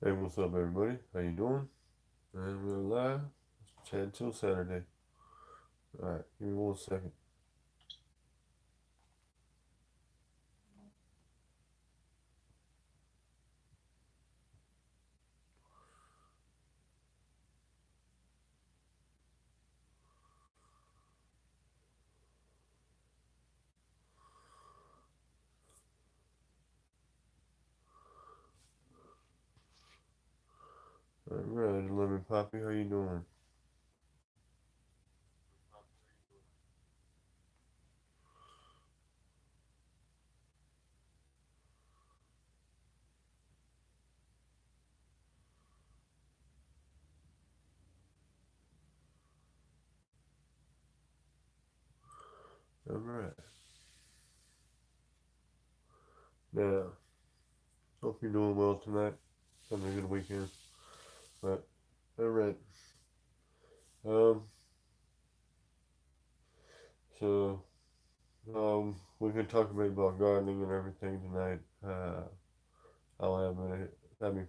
Hey, what's up, everybody? How you doing? And we're live. It's chat till Saturday. All right, give me 1 second. All right, Lemon Poppy, how you doing? All right. Now, hope you're doing well tonight. Having a good weekend. But all right. Um. So we can talk a bit about gardening and everything tonight. I'll have it. That'd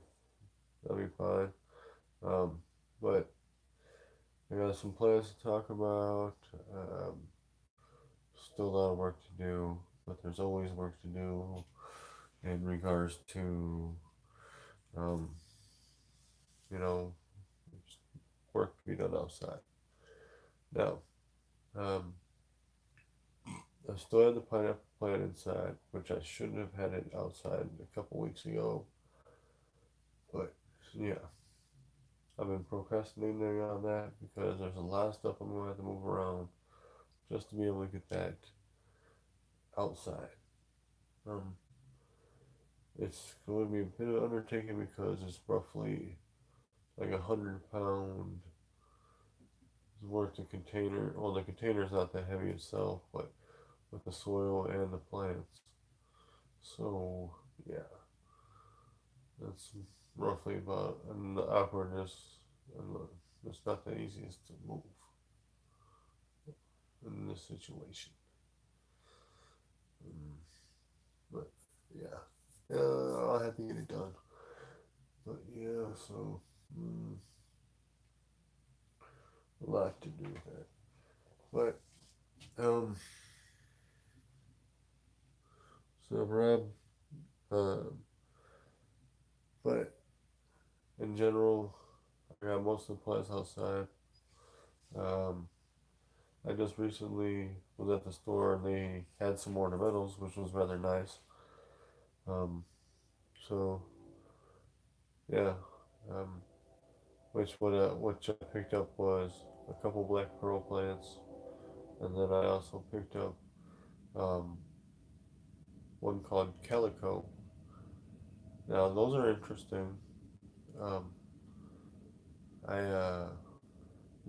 be fine. Um. But I got some plans to talk about. Um. Still a lot of work to do, but there's always work to do in regards to, um, you know, work to be done outside. Now, um, I still have the pineapple plant inside, which I shouldn't have had it outside a couple weeks ago. But yeah, I've been procrastinating on that because there's a lot of stuff I'm going to have to move around just to be able to get that outside. Um, it's going to be a bit of an undertaking because it's roughly like 100 pound worth of container. Well, the container's not that heavy itself, but with the soil and the plants. So yeah, that's roughly about, and the awkwardness, and it's not the easiest to move in this situation. Mm, but yeah, I'll have to get it done. But yeah, so a lot to do with that. But so Rob, uh, but in general, I got most of the plants outside. Um, I just recently was at the store and they had some ornamentals, which was rather nice. Um, so yeah, um, which I picked up was a couple black pearl plants, and then I also picked up um, one called calico. Now those are interesting. Um, I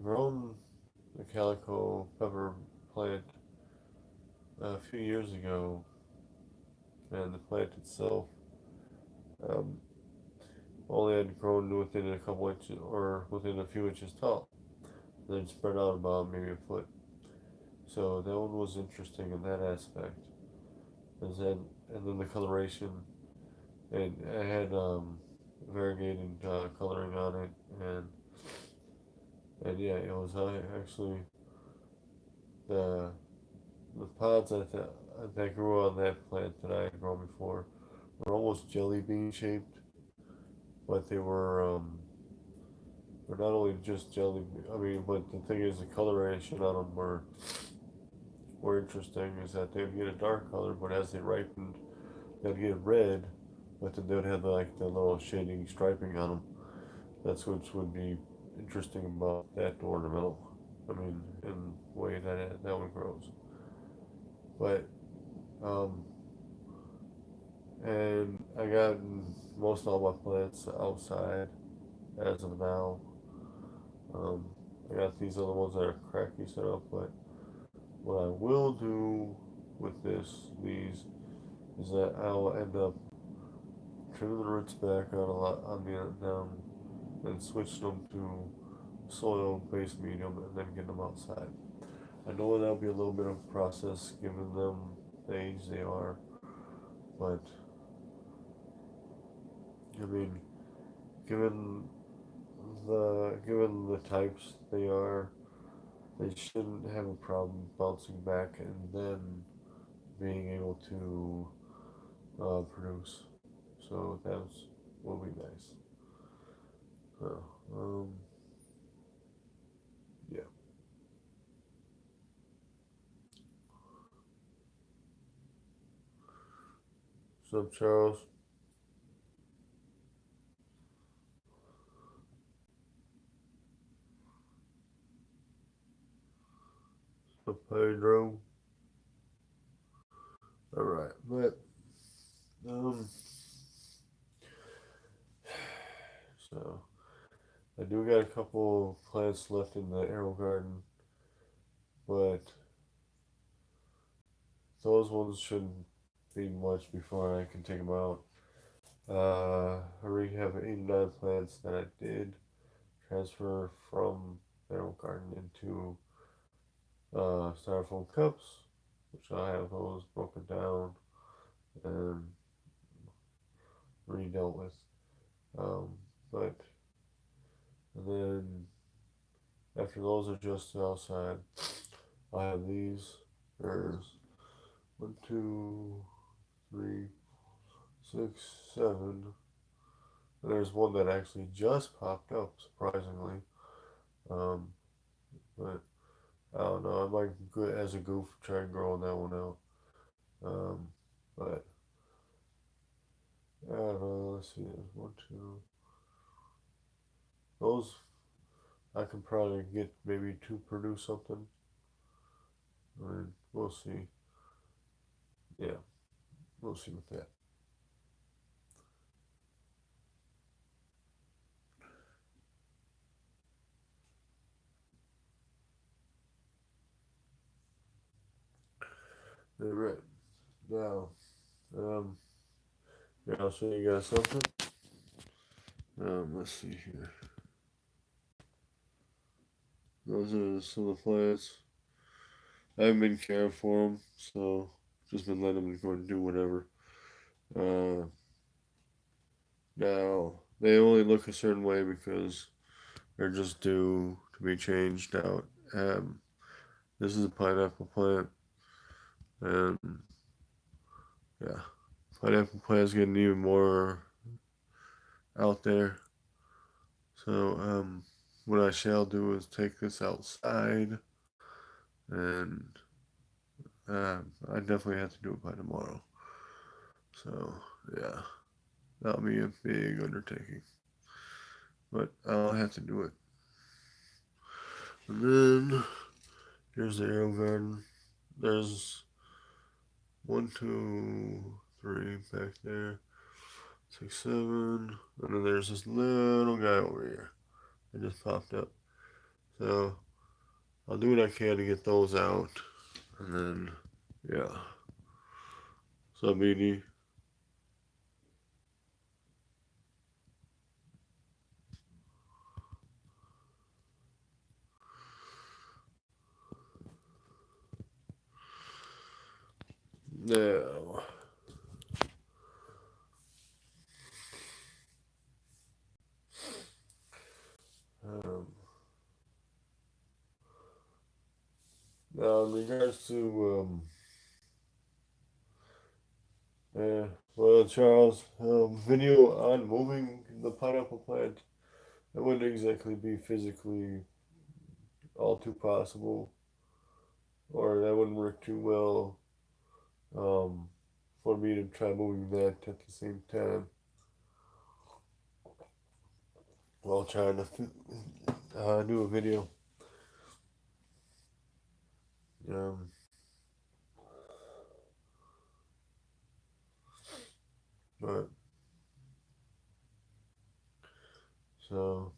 grown the calico pepper plant a few years ago, and the plant itself um, only had grown within a couple inches or within a few inches tall. Then spread out about maybe a foot. So that one was interesting in that aspect. And then the coloration, and it had variegated coloring on it, and yeah, it was actually the the pods that grew on that plant that I had grown before were almost jelly bean shaped, but they're not only just jelly. I mean, but the thing is, the coloration on them were interesting. Is that they would get a dark color, but as they ripened, they'd get red, but then they'd have like the little shading striping on them. That's what would be interesting about that ornamental. I mean, in the way that one grows. But um, and I got most all my plants outside as of now. Um, I got these other ones that are cracky set up, but what I will do with these is that I'll end up trimming the roots back on a lot on the down and switch them to soil-based medium and then get them outside. I know that'll be a little bit of a process given them the age they are, but I mean, given given the types they are, they shouldn't have a problem bouncing back and then being able to produce. So that's will be nice. So, yeah. So Charles, so Pedro. All right, but um, so I do got a couple plants left in the arrow garden, but those ones shouldn't be much before I can take them out. I already have 89 plants that I did transfer from the arrow garden into styrofoam cups, which I have those broken down and redealt with. Um, but and then after those are just outside, I have these. There's one, two, three, six, seven. And there's one that actually just popped up, surprisingly. Um, but I don't know. I might go as a goof try and grow that one out. Um, but I don't know. Let's see. There's one, two. Those I can probably get maybe to produce something. I mean, we'll see. Yeah, we'll see with that. All right. Now, um, yeah, I'll show you guys something. Let's see here. Those are some of the plants. I haven't been caring for them, so just been letting them go and do whatever. Uh, Now they only look a certain way because they're just due to be changed out. This is a pineapple plant, and yeah, pineapple plant's getting even more out there. So what I shall do is take this outside, and I definitely have to do it by tomorrow. So yeah, that'll be a big undertaking, but I'll have to do it. And then here's the arrow garden. There's one, two, three back there, six, seven, and then there's this little guy over here that just popped up. So I'll do what I can to get those out, and then yeah. So BD, now, um, now in regards to well, Charles, video on moving the pineapple plant. That wouldn't exactly be physically all too possible, or that wouldn't work too well um, for me to try moving that at the same time while trying to do a video. Um, but so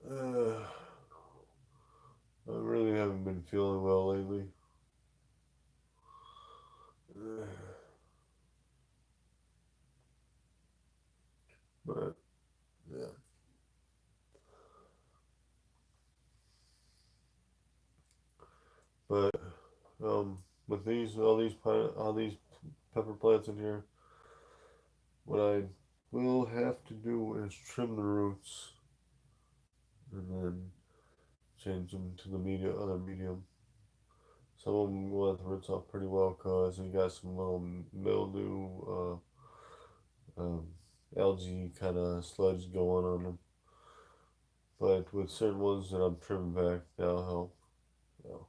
I really haven't been feeling well lately. But yeah, but with these all these pepper plants in here, what I we'll have to do is trim the roots and then change them to the other medium. Some of them will let the roots off pretty well because you got some little mildew, um, algae kind of sludge going on them. But with certain ones that I'm trimming back, that'll help. So,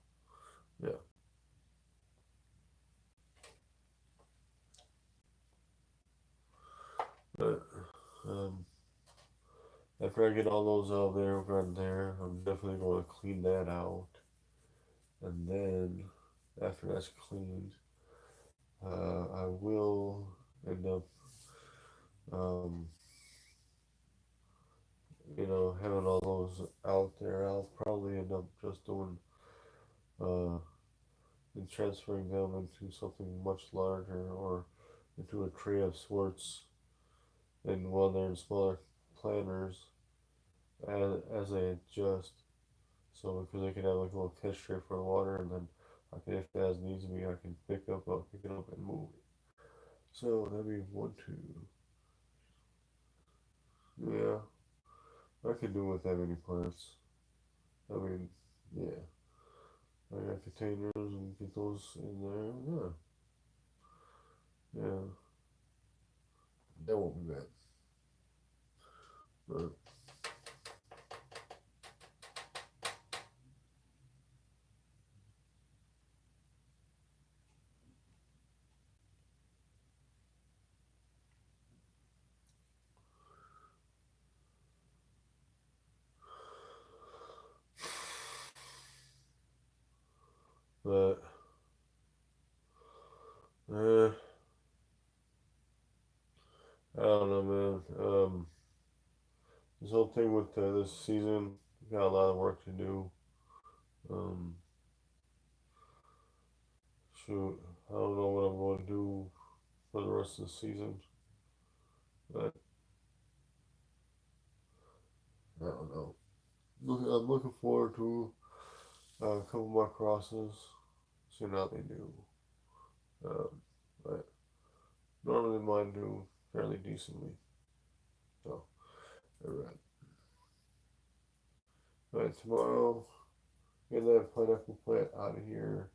yeah. But after I get all those out there, right there, I'm definitely going to clean that out. And then after that's cleaned, I will end up, um, having all those out there. I'll probably end up just doing, uh, and transferring them into something much larger or into a tray of sorts. And while they're in smaller planters, as I adjust, so because I can have like a little catch tray for the water, and then I can, if as needs to be, I can pick it up and move it. So that'd be one, two. Yeah, I could do with that many plants. I mean, yeah, I got containers and get those in there. Yeah, yeah, that won't be bad. But, but, eh, I don't know, man. This whole thing with this season, got a lot of work to do. Um, Shoot, I don't know what I'm going to do for the rest of the season, but I don't know. I'm looking forward to a couple more crosses, seeing how they do. Um, but normally mine do fairly decently. So, alright. Alright, tomorrow, get that pineapple plant out of here.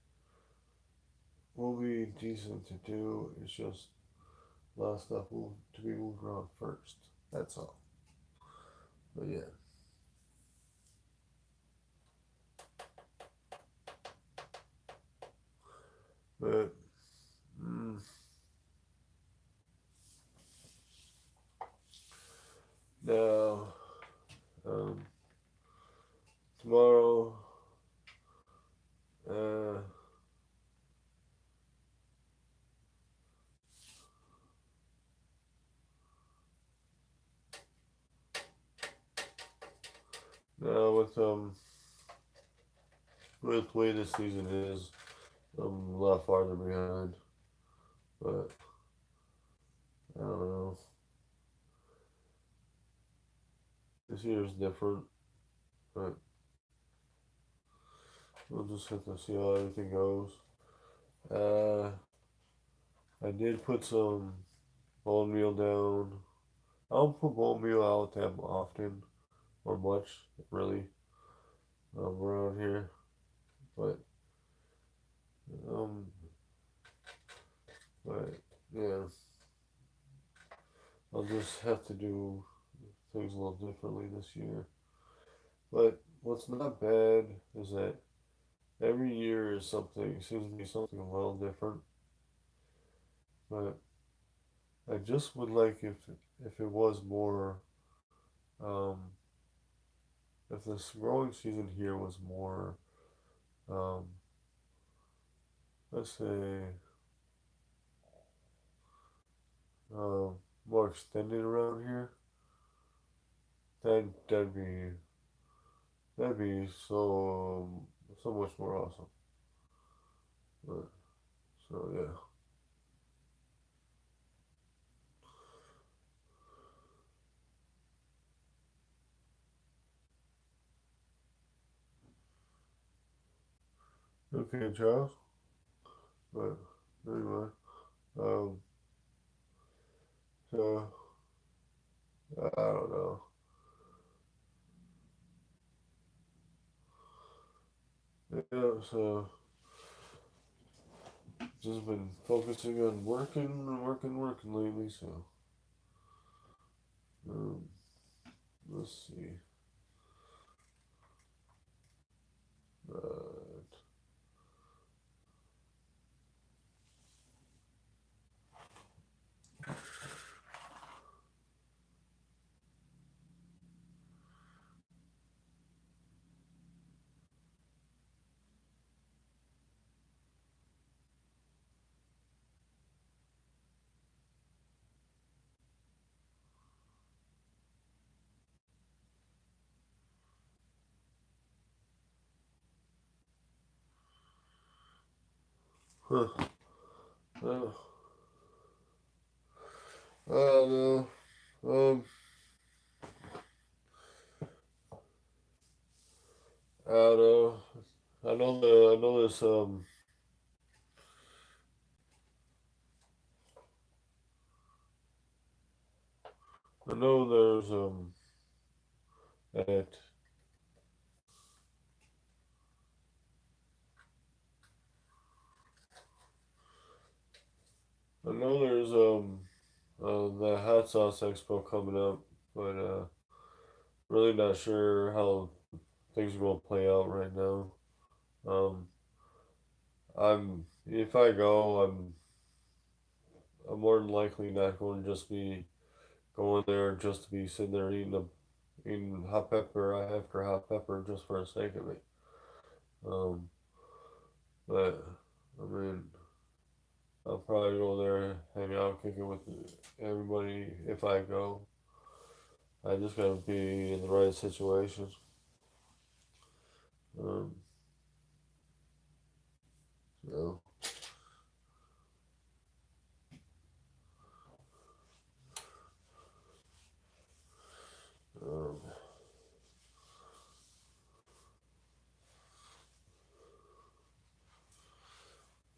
Will be decent to do. It's just a lot of stuff will to be moved around first. That's all. But yeah. But mm, now, um, tomorrow, uh, now with the way this season is, I'm a lot farther behind. But I don't know. This year is different, but we'll just have to see how everything goes. Uh, I did put some bone meal down. I don't put bone meal out that often or much, really, around here. But um, but yeah, I'll just have to do things a little differently this year. But what's not bad is that every year is something seems to be something a little different. But I just would like if it was more um, if this growing season here was more um, let's say um, more extended around here, then that'd be so much more awesome. But, so yeah. Okay, Charles. But anyway, um, so I don't know. Yeah, so just been focusing on working lately. So um, let's see. Uh, huh. Uh, I don't know. I don't know. I know this. I know there's at I know there's the hot sauce expo coming up, but really not sure how things are gonna play out right now. Um, I'm if I go, I'm more than likely not going to just be going there just to be sitting there eating hot pepper after hot pepper just for the sake of it. Um, but I mean, I'll probably go there, hang out, kick it with everybody if I go. I just gotta be in the right situations. Um, so, um,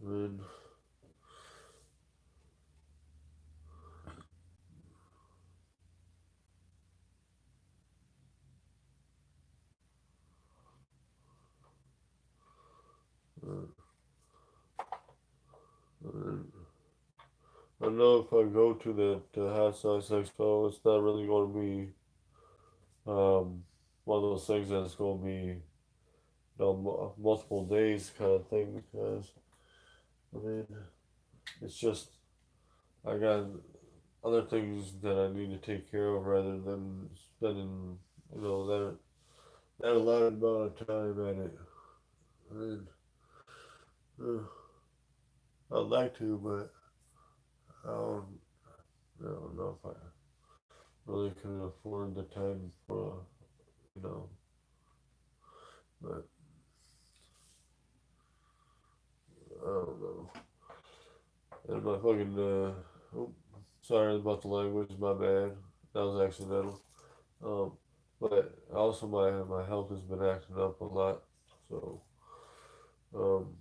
I mean, uh, I mean, I know if I go to that hot sauce expo, it's not really going to be one of those things that's going to be multiple days kind of thing because I mean it's just I got other things that I need to take care of rather than spending that a lot amount of time at it. I mean, uh, I'd like to, but I don't know if I really can afford the time for you know. But I don't know. And my fucking oh, sorry about the language. My bad. That was accidental. Um, but also my health has been acting up a lot, so um,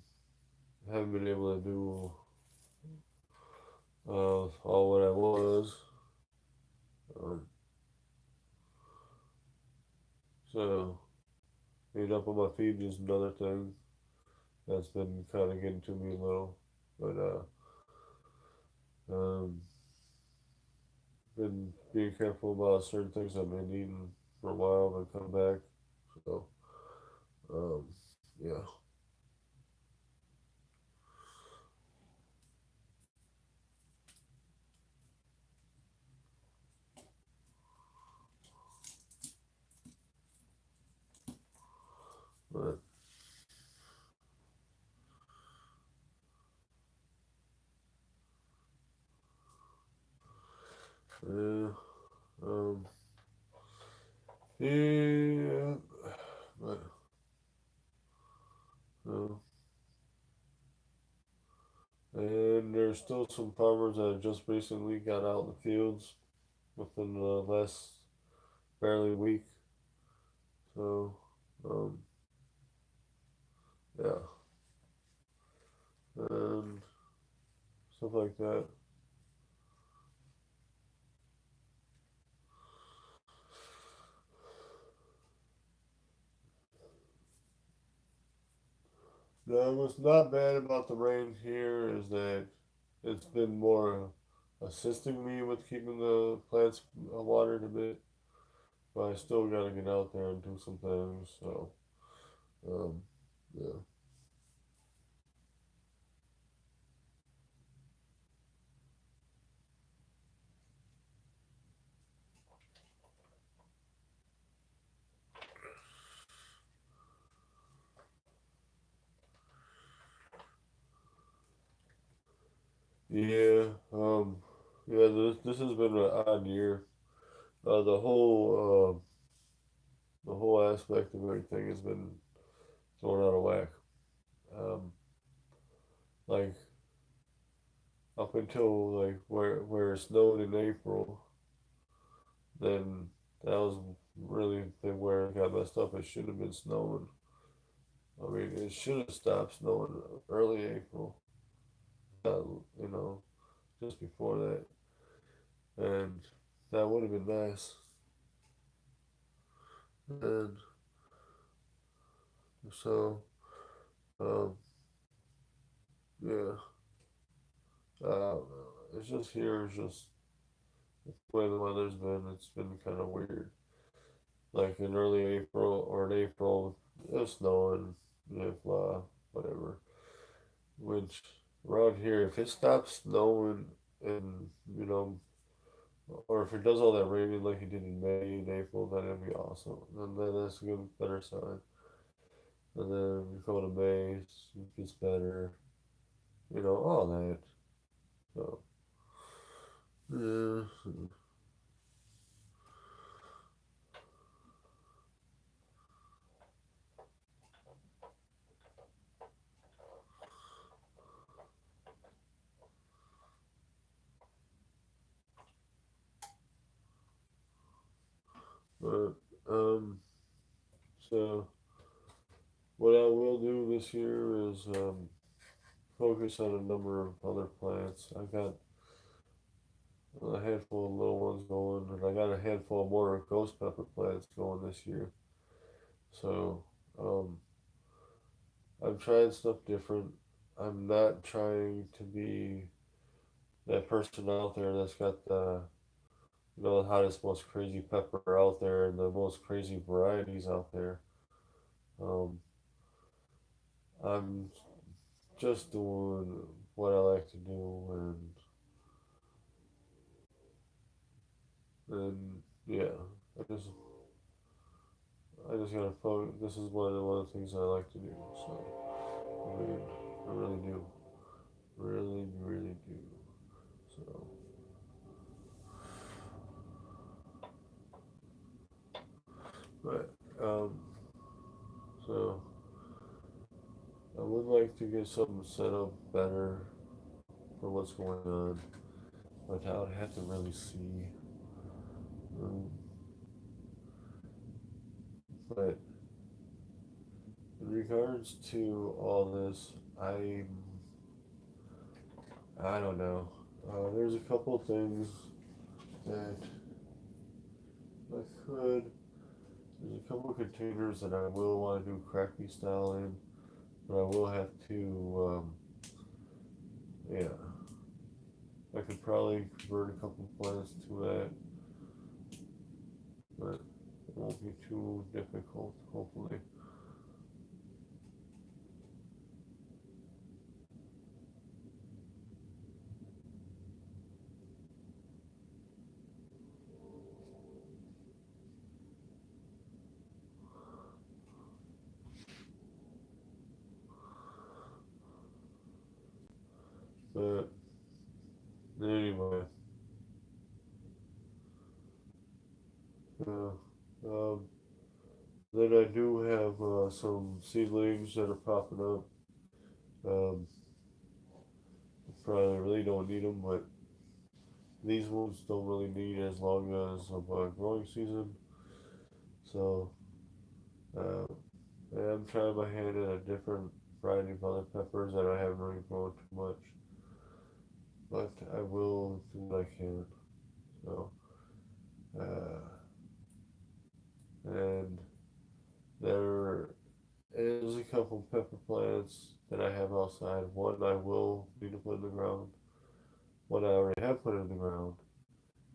haven't been able to do all what I was. Um, so being up on my feet is another thing that's been kind of getting to me a little. But um, been being careful about certain things I've been eating for a while, but come back. So um, yeah. But yeah. Um, yeah. But uh, and there's still some farmers that just recently got out in the fields within the last barely week. So, um, yeah, and stuff like that. Now, what's not bad about the rain here is that it's been more assisting me with keeping the plants watered a bit, but I still gotta get out there and do some things. So, um, yeah, yeah, yeah. This has been an odd year. The whole aspect of everything has been thrown out of whack. Um, like up until like where it snowed in April, then that was really where it got messed up. It should have been snowing. I mean, it should have stopped snowing early April. You know, just before that, and that would have been nice. And so, um, yeah, it's just here. It's just the way the weather's been. It's been kind of weird. Like in early April or in April, it was snowing, blah, whatever. Which around here, if it stops snowing and or if it does all that raining like it did in May and April, then it'd be awesome. And then that's a good, better sign. And then we go to May, it gets better, all that. So, yeah, but, so what I will do this year is focus on a number of other plants. I got a handful of little ones going, and I got a handful of more ghost pepper plants going this year. So, um, I'm trying stuff different. I'm not trying to be that person out there that's got the hottest, most crazy pepper out there and the most crazy varieties out there. Um, I'm just doing what I like to do, and yeah, I just I just gotta focus. This is one of the things I like to do. So I mean, I really do, really, really do. So, but so I would like to get something set up better for what's going on, but I would have to really see. Um, but in regards to all this, I don't know. There's a couple of things that I could. There's a couple of containers that I will want to do crappy style in, but I will have to. Yeah, I could probably convert a couple plants to that, but it won't be too difficult, hopefully. But anyway, uh, um, then I do have some seedlings that are popping up. Um, Probably really don't need them, but these ones don't really need as long as of a growing season. So uh, I'm trying my hand at a different variety of other peppers that I haven't really grown too much, but I will do what I can. So and there is a couple pepper plants that I have outside. One I will need to put in the ground. One I already have put in the ground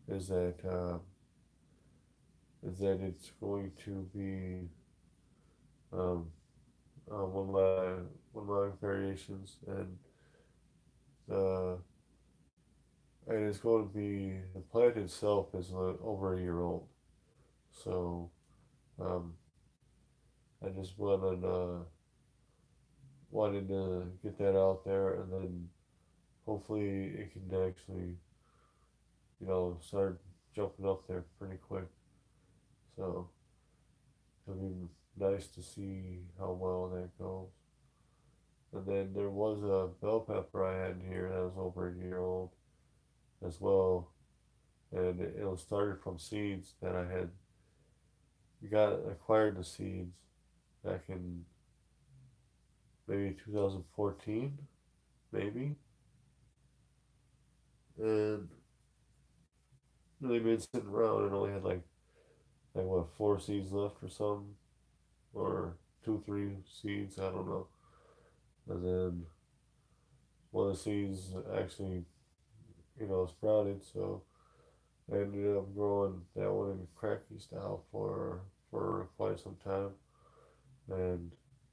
is that it's going to be um, one of my variations, uh, and it's going to be the plant itself is over a year old. So um, I just wanted to get that out there, and then hopefully it can actually start jumping up there pretty quick. So it'll be nice to see how well that goes. And then there was a bell pepper I had here that was over a year old as well, and it was started from seeds that I had got acquired the seeds back in maybe 2014, maybe, and they've been sitting around and only had like what, four seeds left or something, or two, three seeds, I don't know. And then one of the seeds actually, sprouted, so I ended up growing that one in cracky style for quite some time, and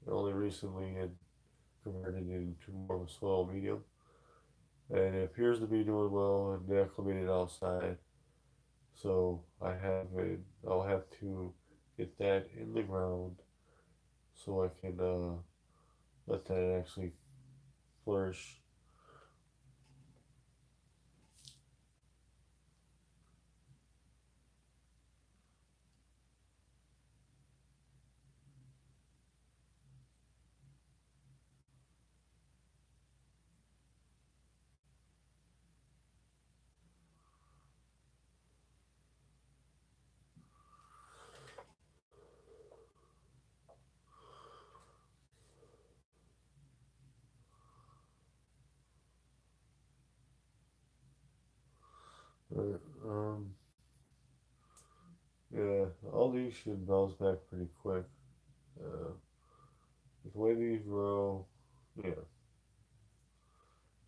only recently it converted into more of a soil medium, and it appears to be doing well and acclimated outside. So I'll have to get that in the ground so I can let that actually flourish. But, yeah, all these should bounce back pretty quick. Uh, the way these grow, yeah.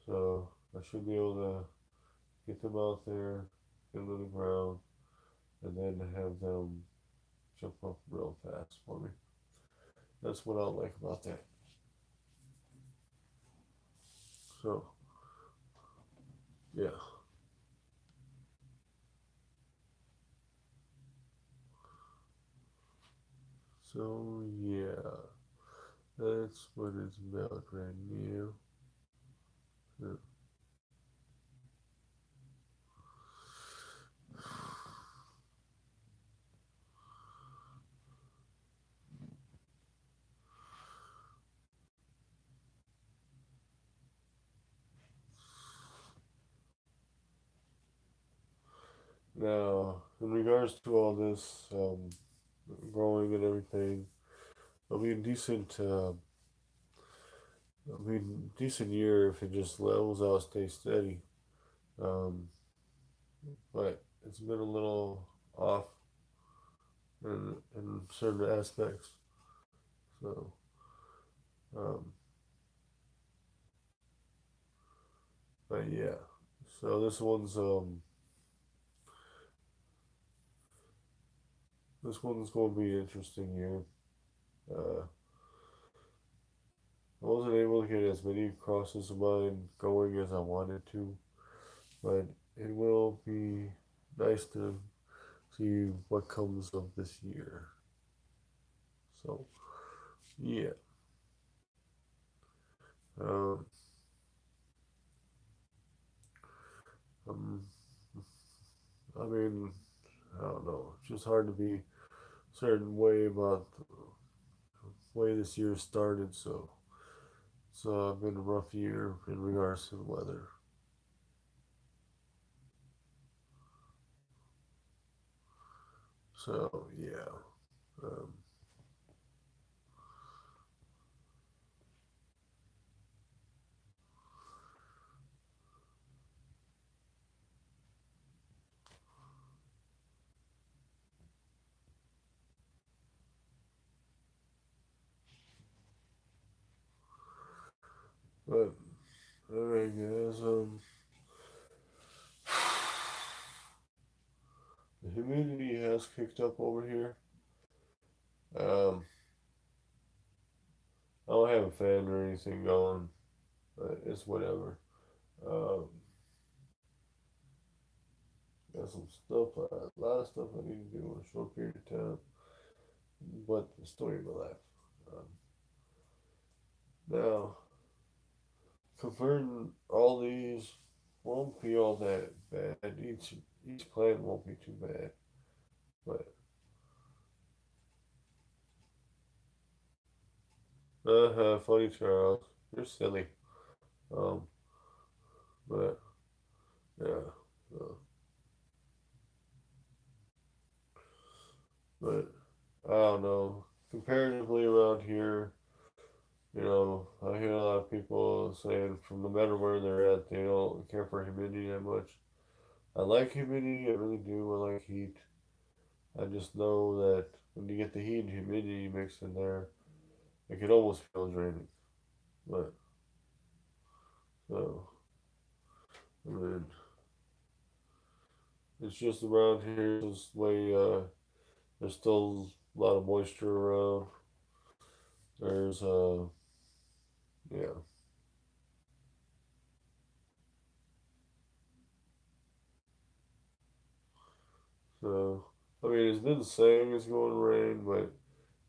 So I should be able to get them out there, get them to the ground, and then have them jump up real fast for me. That's what I like about that. So yeah, so yeah, that's what it's about right now. Yeah. Now, in regards to all this growing and everything, it'll be a decent year if it just levels out, stays steady. Um, but it's been a little off in certain aspects. So, um, but yeah. So this one's going to be an interesting year. Uh, I wasn't able to get as many crosses of mine going as I wanted to, but it will be nice to see what comes of this year. So, yeah. Um, um, I mean, I don't know. It's just hard to be a certain way about the way this year started. So it's been a rough year in regards to the weather. So yeah. Um, But alright, guys. The humidity has kicked up over here. Um, I don't have a fan or anything going, but it's whatever. Um, got some stuff, a lot of stuff I need to do in a short period of time. But the story of my life. Um, Now, converting all these won't be all that bad. Each plan won't be too bad. But funny Charles, you're silly. Um, but yeah, uh, but I don't know. Comparatively around here, I hear a lot of people saying from no matter where they're at, they don't care for humidity that much. I like humidity, I really do. I like heat. I just know that when you get the heat and humidity mixed in there, it can almost feel draining. But so I mean, it's just around here. This way, there's still a lot of moisture around. There's yeah. So I mean, it's been saying it's going to rain, but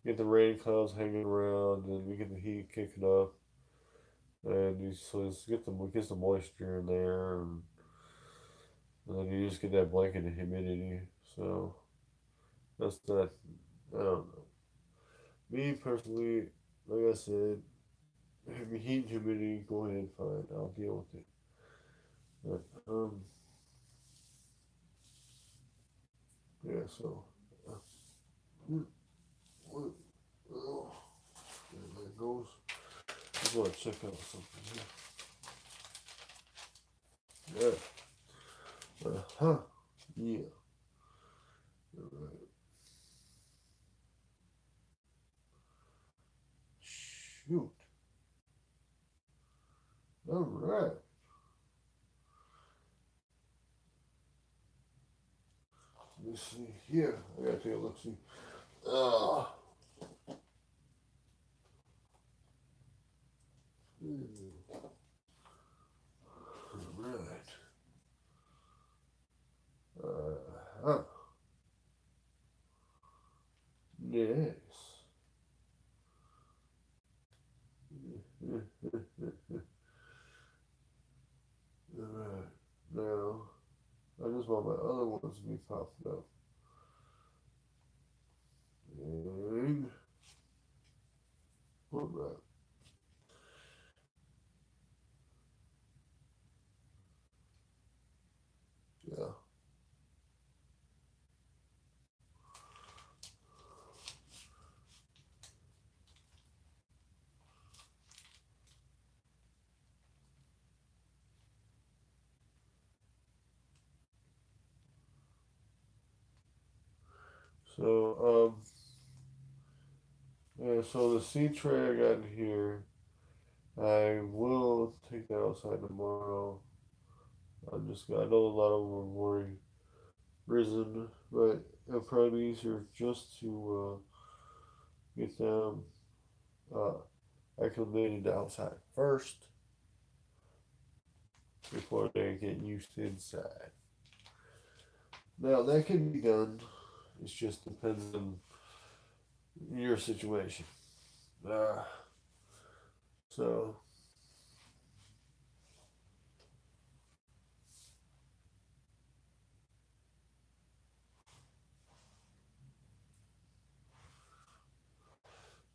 you get the rain clouds hanging around, and we get the heat kicking up, and so it's get the moisture in there, and then you just get that blanket of humidity. So that's not. I don't know. Me personally, like I said, heat and humidity, go ahead, fine. I'll deal with it. But yeah. So mm, mm, oh, there that goes. I just want to check out something here. Yeah. Huh. Yeah. All right. Shoot. All right. Let me see here. I gotta take a look. See. Ah. All right. Huh. Yes. All right. Now, I just want my other ones to be popped up. And all right. Yeah. So, yeah, so the seed tray I got in here, I will take that outside tomorrow. I know a lot of them are worried risen, but it'll probably be easier just to get them uh, acclimated outside first before they get used to inside. Now that can be done. It just depends on your situation. Uh, so,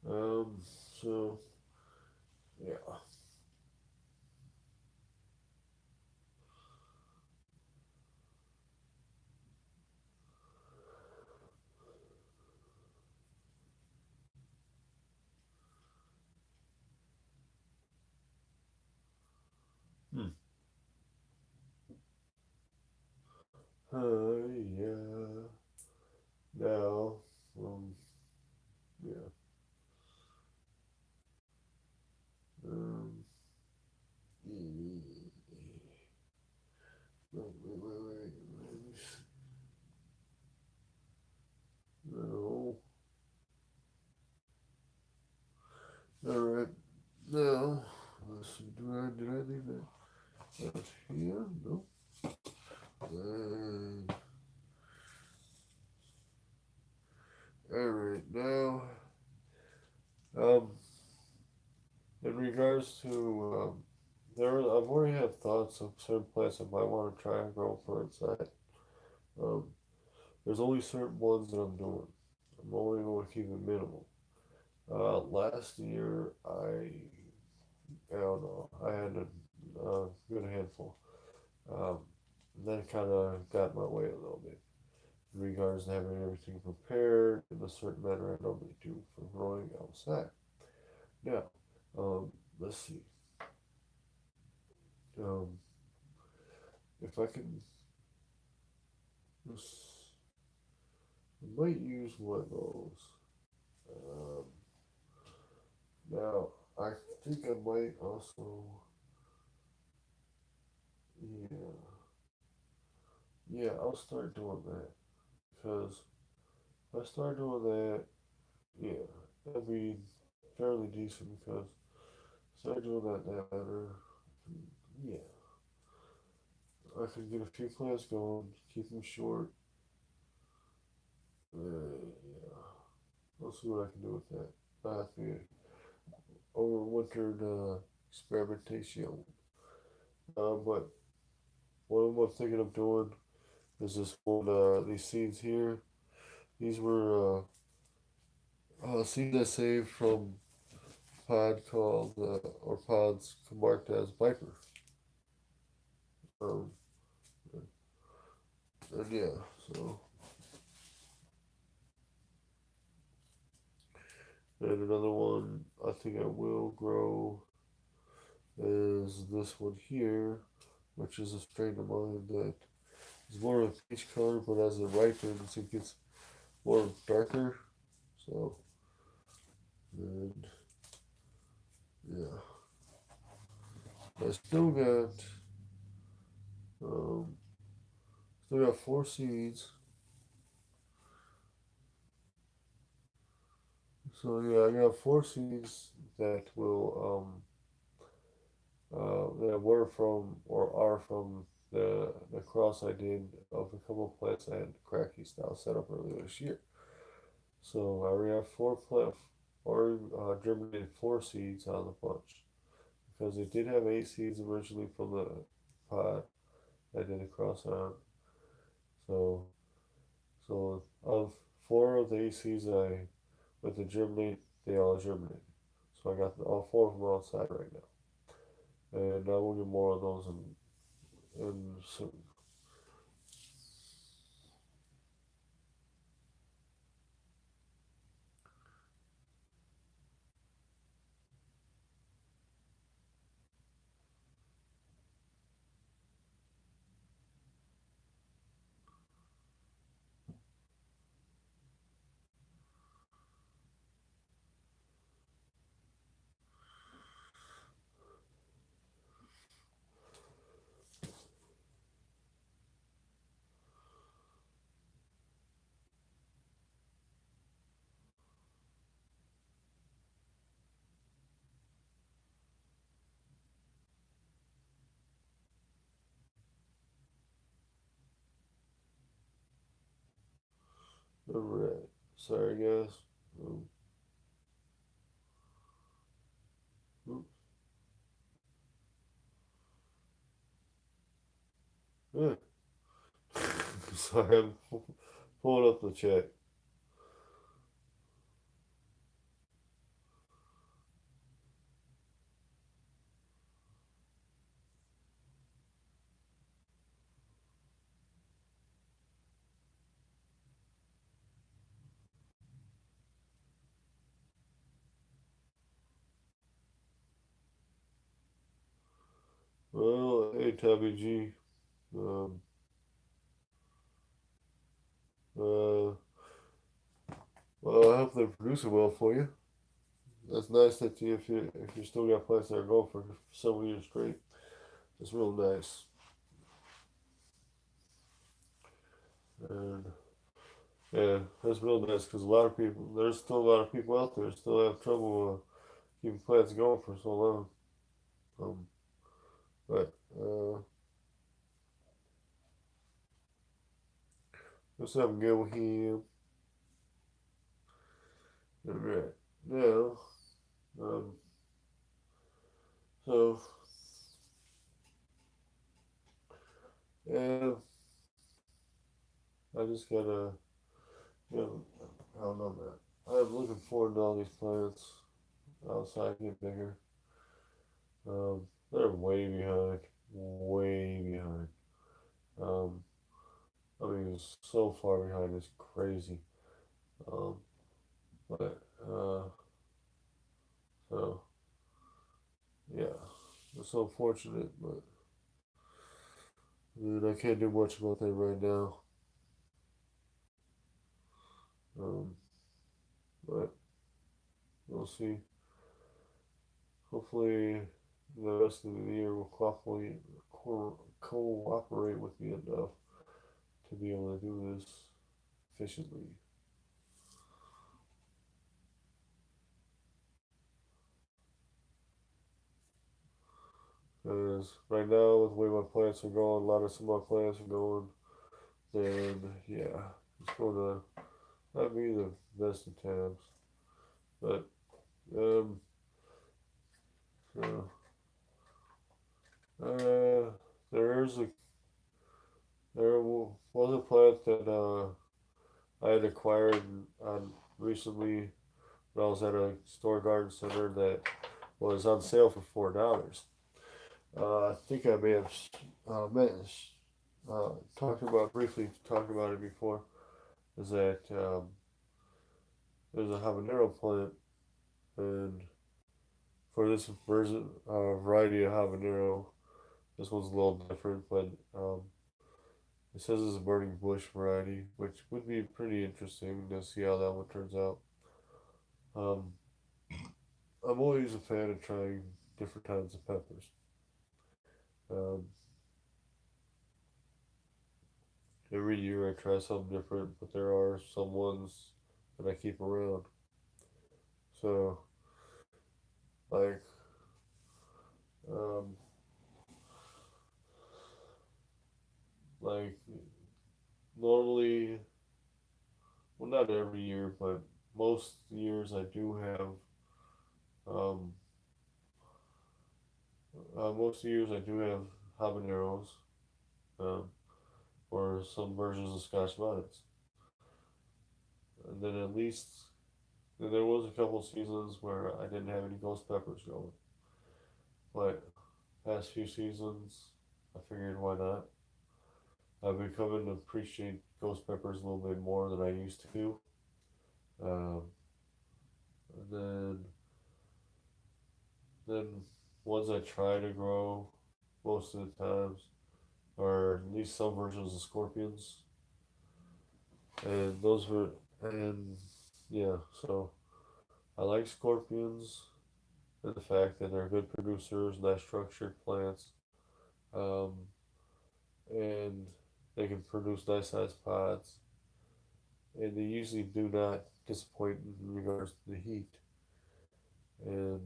um, so yeah. Hmm. Yeah. Now, um, yeah. Um, regards to I've already have thoughts of certain plants I might want to try and grow for inside. Um, there's only certain ones that I'm doing. I'm only going to keep it minimal. Last year, I don't know, I had a good handful. Um, that kind of got my way a little bit in regards to having everything prepared in a certain manner I normally do for growing outside. Now, let's see. Um, if I can, I might use one of those. Um, now, I think I might also, yeah, yeah, I'll start doing that because if I start doing that, yeah, that'd be fairly decent because start doing that better. Yeah, I can get a few plants going, keep them short. Yeah, I'll see what I can do with that. I have to overwintered experimentation. But what I'm thinking of doing is this one, these seeds here. These were seeds I saved from a pod called, or pods marked as Viper. Um, and yeah, so, and another one I think I will grow is this one here, which is a strain of mine that is more of a peach color, but as it ripens, it gets more darker. So, and yeah, I um, still got four seeds. So yeah, I got four seeds that will that were from or are from the cross I did of a couple of plants I had cracky style set up earlier this year. So I already have or germinated four seeds on the bunch because it did have eight seeds originally from the pot I did a cross on. So so of four of the eight seeds I with the germinate, they all germinated. So I got all four of them outside right now, and I will get more of those in soon. All right. Sorry, guys. Um, oops. Yeah. Sorry, I'm pulling up the chat. Well, hey, Tabby G. Um, uh, well, I hope they're producing well for you. That's nice that if you still got plants that are going for several years straight. It's real nice. And yeah, that's real nice because there's still a lot of people out there still have trouble keeping plants going for so long. Um, but let's have a good with him. All right, now, um, So yeah, I just gotta, you know, I don't know, man. I'm looking forward to all these plants outside get bigger. They're way behind, way behind. Um, I mean, it's so far behind, it's crazy. Um, but so yeah, it's unfortunate, but I mean, I can't do much about that right now. Um, but we'll see. Hopefully, the rest of the year will cooperate with me enough to be able to do this efficiently. Because right now, with the way my plants are going, a lot of some of my plants are going, then yeah, it's going to not be the best of times. But um, so, uh, there's a was a plant that I had acquired recently when I was at a store garden center that was on sale for $4. I think I may have met, briefly talked about it before. Is that there's a habanero plant, and for this variety of habanero, this one's a little different, but it says it's a burning bush variety, which would be pretty interesting to see how that one turns out. Um, I'm always a fan of trying different kinds of peppers. Um, every year I try something different, but there are some ones that I keep around. So, like, um, like normally, well, not every year, but most years I do have, um, most years I do have habaneros, um, or some versions of Scotch bonnets. And then at least, then there was a couple seasons where I didn't have any ghost peppers going. But past few seasons, I figured why not. I've been coming to appreciate ghost peppers a little bit more than I used to. Um, and then ones I try to grow most of the times are at least some versions of scorpions, and those were and yeah. So I like scorpions and the fact that they're good producers, nice structured plants, um, and they can produce nice sized pods, and they usually do not disappoint in regards to the heat. And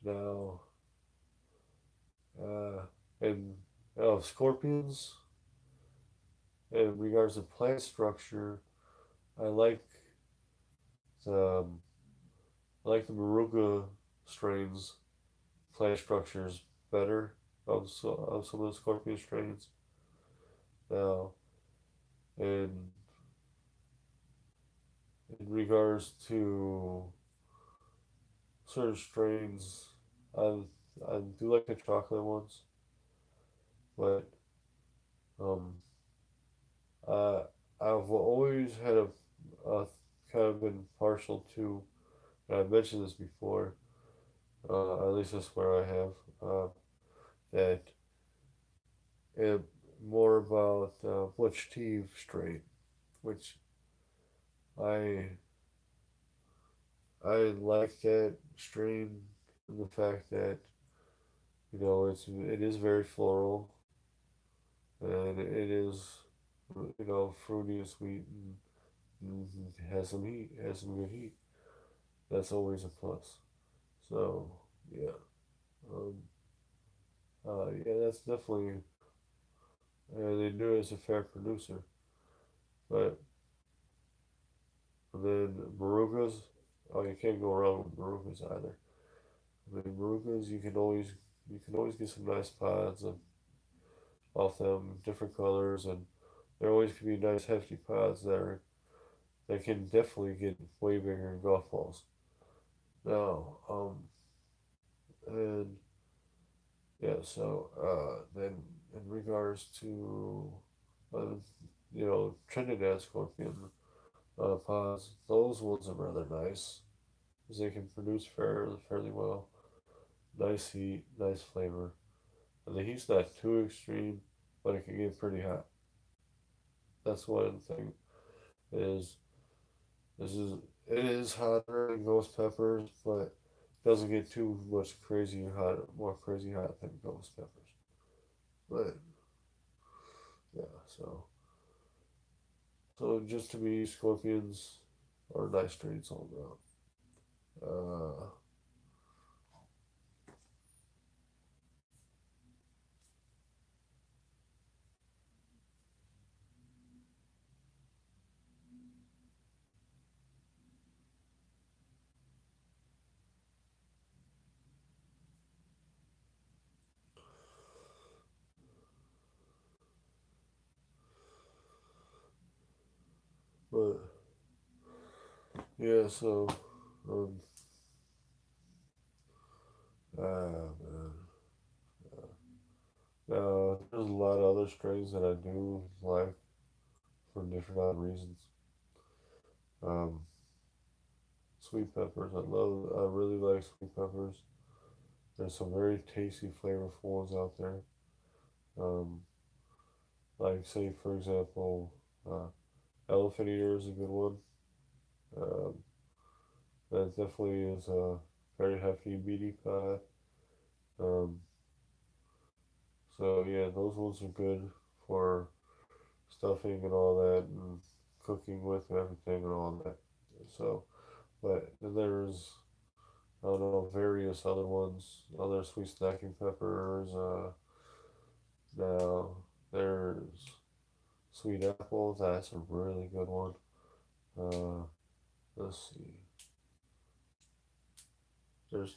now, uh, and scorpions, in regards to plant structure, I like the I like the Moruga strains plant structures better of some of the scorpion strains. Now, in regards to certain strains, I I do like the chocolate ones, but um, I I've always had a kind of been partial to. And I've mentioned this before. At least that's where I have that it more about Butch Steve strain, which I I like that strain and the fact that it is very floral and it is fruity and sweet and has some heat, has some good heat. That's always a plus. So yeah, um, yeah, that's definitely they do it as a fair producer, but then Marugas, oh, you can't go wrong with Marugas either. I mean, marucas you can always get some nice pods off them, different colors, and there always can be nice hefty pods that can definitely get way bigger than golf balls. Now, and yeah, so then in regards to uh, Trinidad scorpion pods, those ones are rather nice because they can produce fairly well. Nice heat, nice flavor. And the heat's not too extreme, but it can get pretty hot. That's one thing. Is this is it is hotter than ghost peppers, but it doesn't get too much crazy hot, more crazy hot than ghost peppers. But yeah, so just to me, scorpions are nice treats all around. But yeah, so um, man. There's a lot of other strains that I do like for different odd reasons. Um, Sweet peppers, I really like sweet peppers. There's some very tasty, flavorful ones out there. Um, like say for example, uh, elephant ear is a good one. Um, that definitely is a very hefty meaty pie. Um, so yeah, those ones are good for stuffing and all that, and cooking with and everything and all that. So, but then there's I don't know various other ones, other sweet snacking peppers. Now there's sweet apple. That's a really good one. Uh, let's see. There's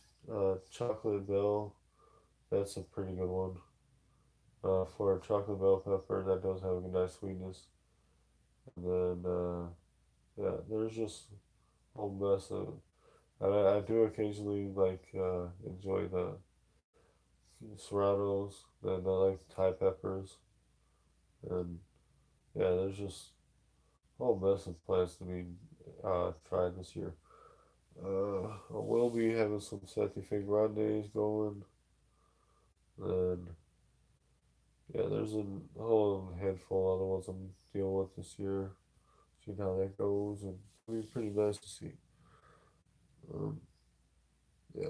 chocolate bell. That's a pretty good one. For a chocolate bell pepper, that does have a nice sweetness. And then yeah, there's just a whole mess of. I do occasionally enjoy the serranos and I like Thai peppers and yeah, there's just a whole mess of plants to be tried this year. I will be having some Sativa Grandes going, and yeah, there's a whole handful of other ones I'm dealing with this year. See how that goes, and it'll be pretty nice to see. Um, yeah.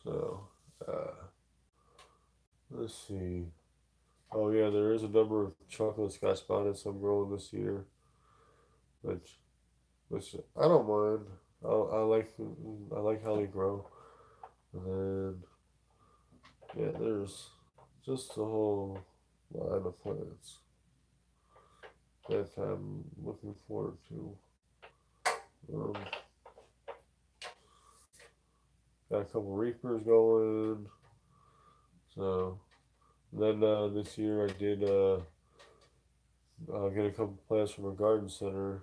So, uh, let's see. Oh yeah, there is a number of chocolate Scotch bonnets I'm growing this year, which which I don't mind. I like how they grow, and then yeah, there's just a whole line of plants that I'm looking forward to. Um, got a couple reapers going. So then this year I did get a couple plants from a garden center.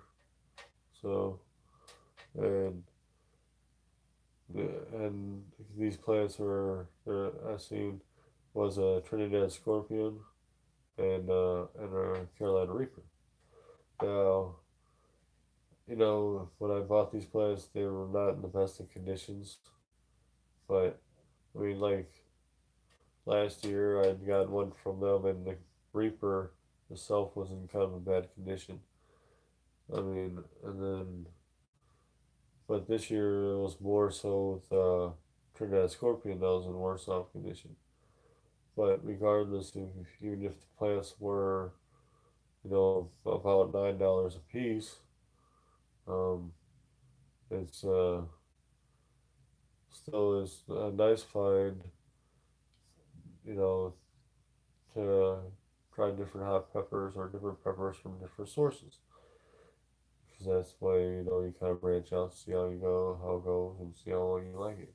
So and and these plants I seen was a Trinidad scorpion and a Carolina reaper. Now when I bought these plants, they were not in the best of conditions. But I mean, like last year, I'd got one from them, and the reaper itself was in kind of a bad condition. I mean, and then but this year it was more so with Trinidad Scorpion that was in worse off condition. But regardless, even if the plants were, about $9 a piece, um, it's still is a nice find, you know, to try different hot peppers or different peppers from different sources. Because that's why you kind of branch out, see how you go, how it goes, and see how long you like it.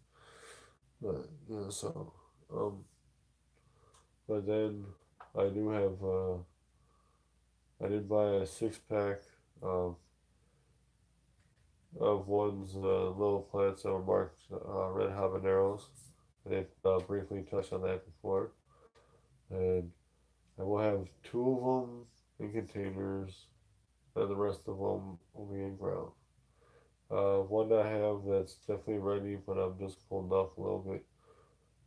But yeah, so um, but then I do have I did buy a 6 pack of one's little plants that were marked red habaneros. I did briefly touch on that before, and I will have two of them in containers, and the rest of them will be in ground. One I have that's definitely ready, but I'm just holding off a little bit.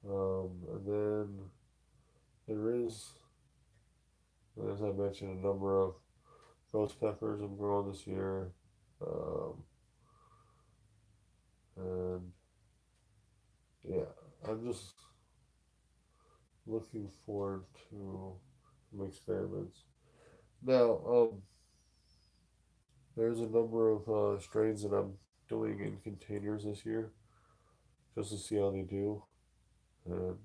And then there is, as I mentioned, a number of ghost peppers I'm growing this year. Um, and yeah, I'm just looking forward to some experiments. Now, there's a number of strains that I'm doing in containers this year just to see how they do. And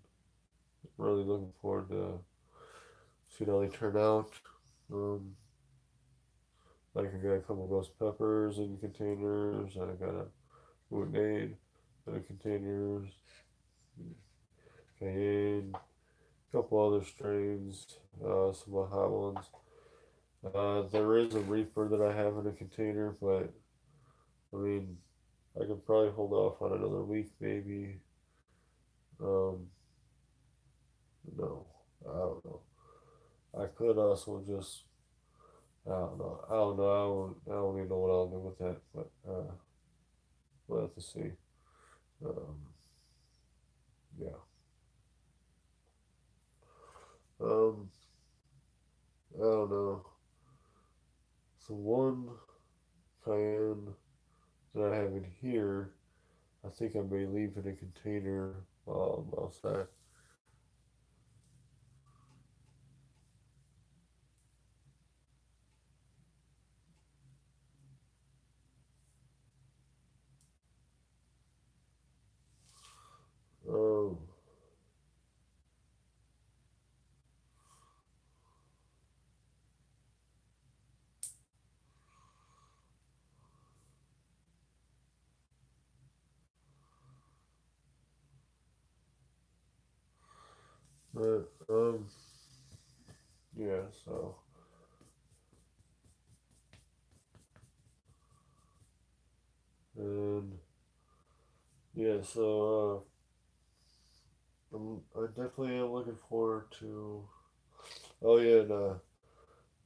really looking forward to seeing how they turn out. Um, like I got a couple of ghost peppers in containers. I got a grenade in containers. Cayenne, a couple other strains, some Baja ones. There is a Reaper that I have in a container, but I mean, I could probably hold off on another week, maybe. Um, no, I don't know. I could also just, I don't know. I don't know. I don't even know what I'll do with that, but we'll have to see. Um, yeah. Um, I don't know. So one cayenne that I have in here, I think I may leave in a container outside. Um, but yeah. So and yeah. So I definitely am looking forward to. Oh yeah, and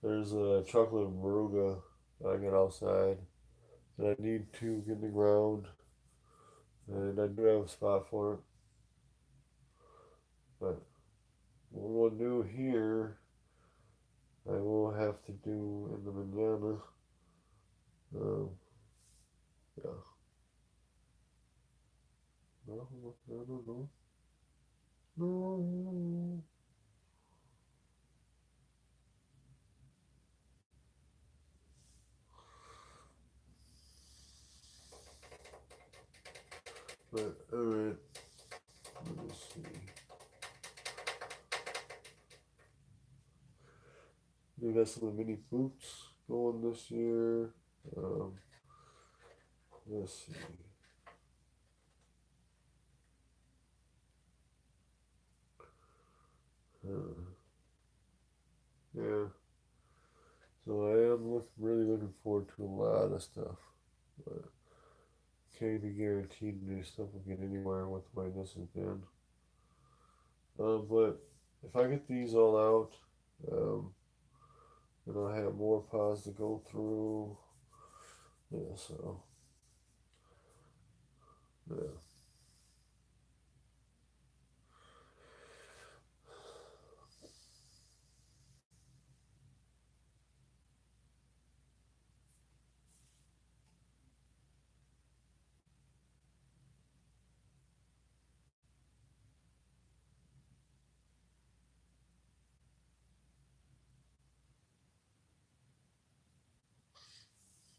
there's a chocolate maruga that I got outside that I need to get in the ground, and I do have a spot for it. But what we'll do here, I will have to do in the manana. Um, yeah. No, no, no, no, no. But alright, let me see. We got some of the mini boots going this year. Um, let's see. Uh, yeah. So I am really looking forward to a lot of stuff. But can't be guaranteed new stuff will get anywhere with the way this has been. But if I get these all out, um, then I'll have more pods to go through. Yeah, so yeah.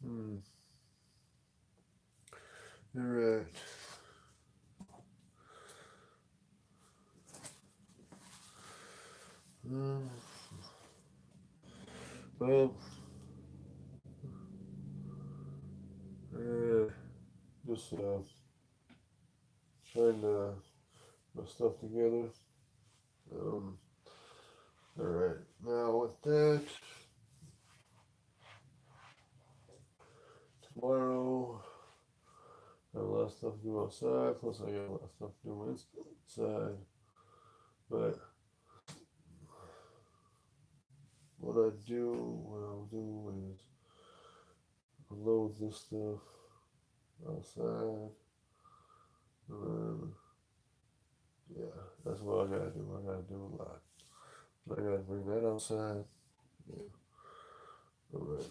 Hmm. You're right. Um, well, just trying to. my stuff together. Um, all right. Now with that, tomorrow I have a lot of stuff to do outside. Plus, I got a lot of stuff to do inside. But what I'll do is load this stuff outside. And then, yeah, that's what I gotta do. I gotta do a lot. I gotta bring that outside. Yeah. All right.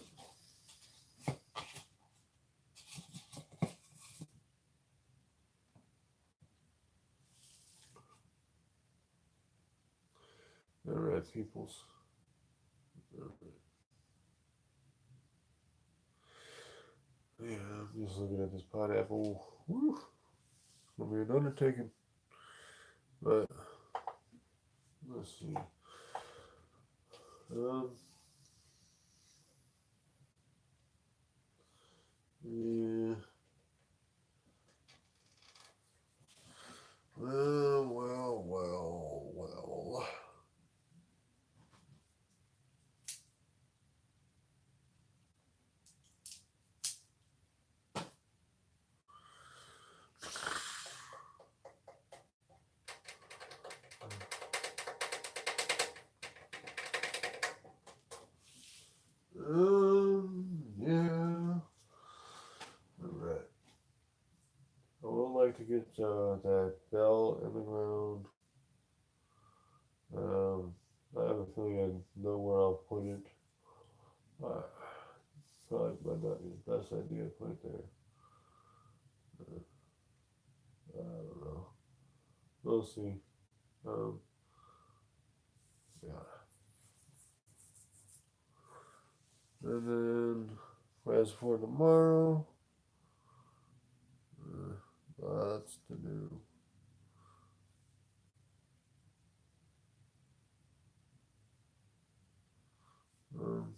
All right, peoples. All right. Yeah, I'm just looking at this pineapple. Woo. It's gonna be an undertaking. But let's see. Um, yeah. Well. Yeah. All right. I would like to get that bell in the ground. Um, I have a feeling I know where I'll put it. Uh, Probably might not be the best idea to put it there. I don't know. We'll see. Um, yeah. And then, as for tomorrow, lots to do. Um,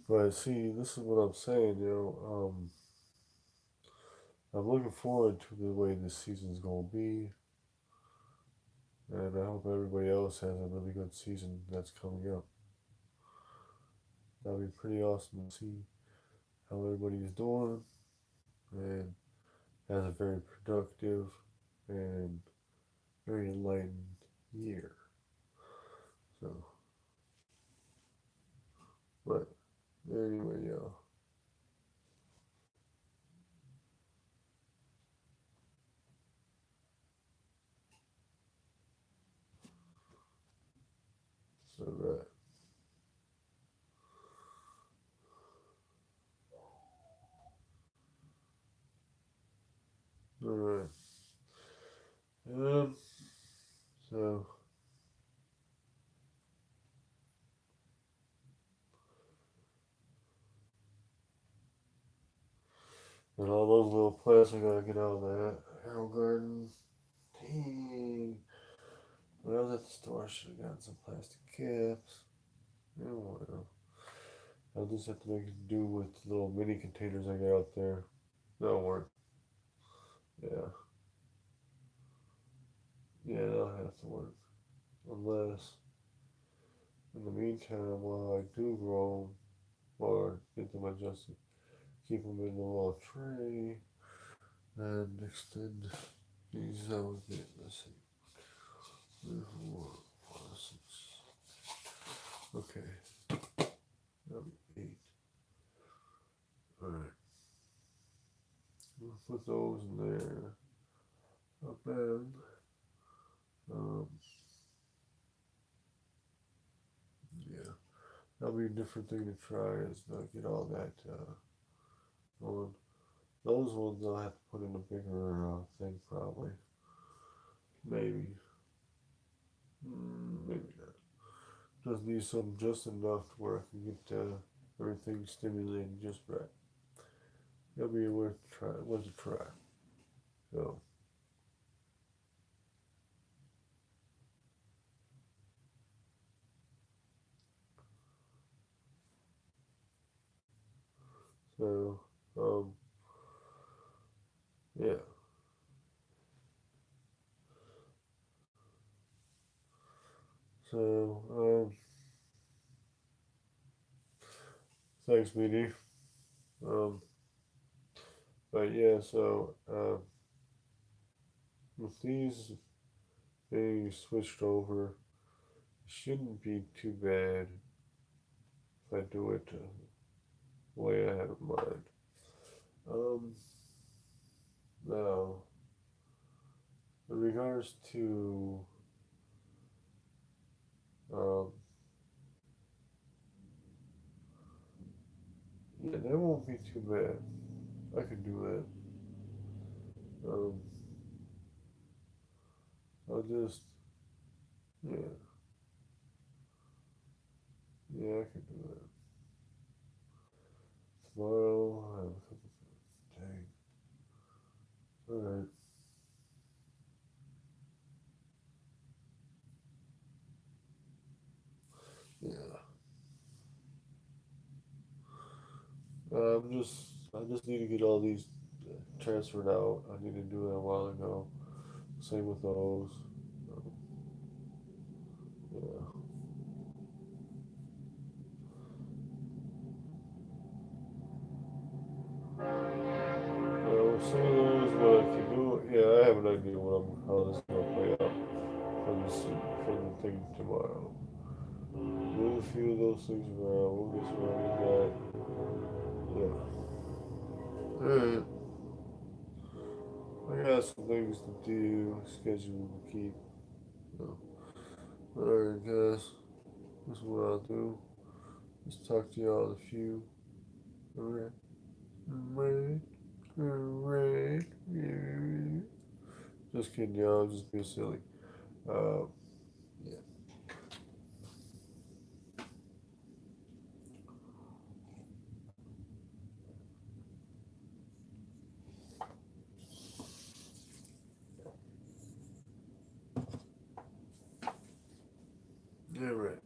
but see, this is what I'm saying. I'm looking forward to the way this season's gonna be, and I hope everybody else has a really good season that's coming up. That'll be pretty awesome to see how everybody's doing and has a very productive and very enlightened year. So, but anyway, y'all. So that. All right. Um. So, and all those little plants, I gotta get out of that. Arrow garden. Dang. When I was at the store, I should have gotten some plastic caps. Oh well. I'll just have to make do with the little mini containers I got out there. That'll work. Yeah. Yeah, that'll have to work. Unless, in the meantime, while I do grow 'em or get them adjusted, keep them in the little tray and extend these out a bit. Let's see. 4, 5, 6. Okay. That'll be 8. Alright. We'll put those in there. Not bad. Um, yeah. That'll be a different thing to try is not get all that on. Those ones I'll have to put in a bigger thing probably. Maybe. Maybe not. Just need some just enough to where I can get everything stimulated just right. It'll be worth a try. So, so, um, yeah. So, thanks, BD. Um, but yeah, so, with these being switched over, it shouldn't be too bad if I do it the way I have in mind. Um, Now, in regards to, um, yeah, that won't be too bad. I can do that. I'll just, yeah, yeah, I can do that. Tomorrow, I have a couple things. Dang. Alright, yeah. I just need to get all these transferred out. I need to do that a while ago. Same with those. Um, yeah. Some of those, what I can do, yeah, I have an idea how this is gonna play out for the thing tomorrow. Move a few of those things around. We'll get around with that. Yeah. Alright. I got some things to do, schedule to keep. So. Alright, guys. This is what I'll do. Just talk to y'all in a few. Alright. Alright. Alright. Yeah. Just kidding, y'all. I'm just being silly. Uh, yeah. Alright.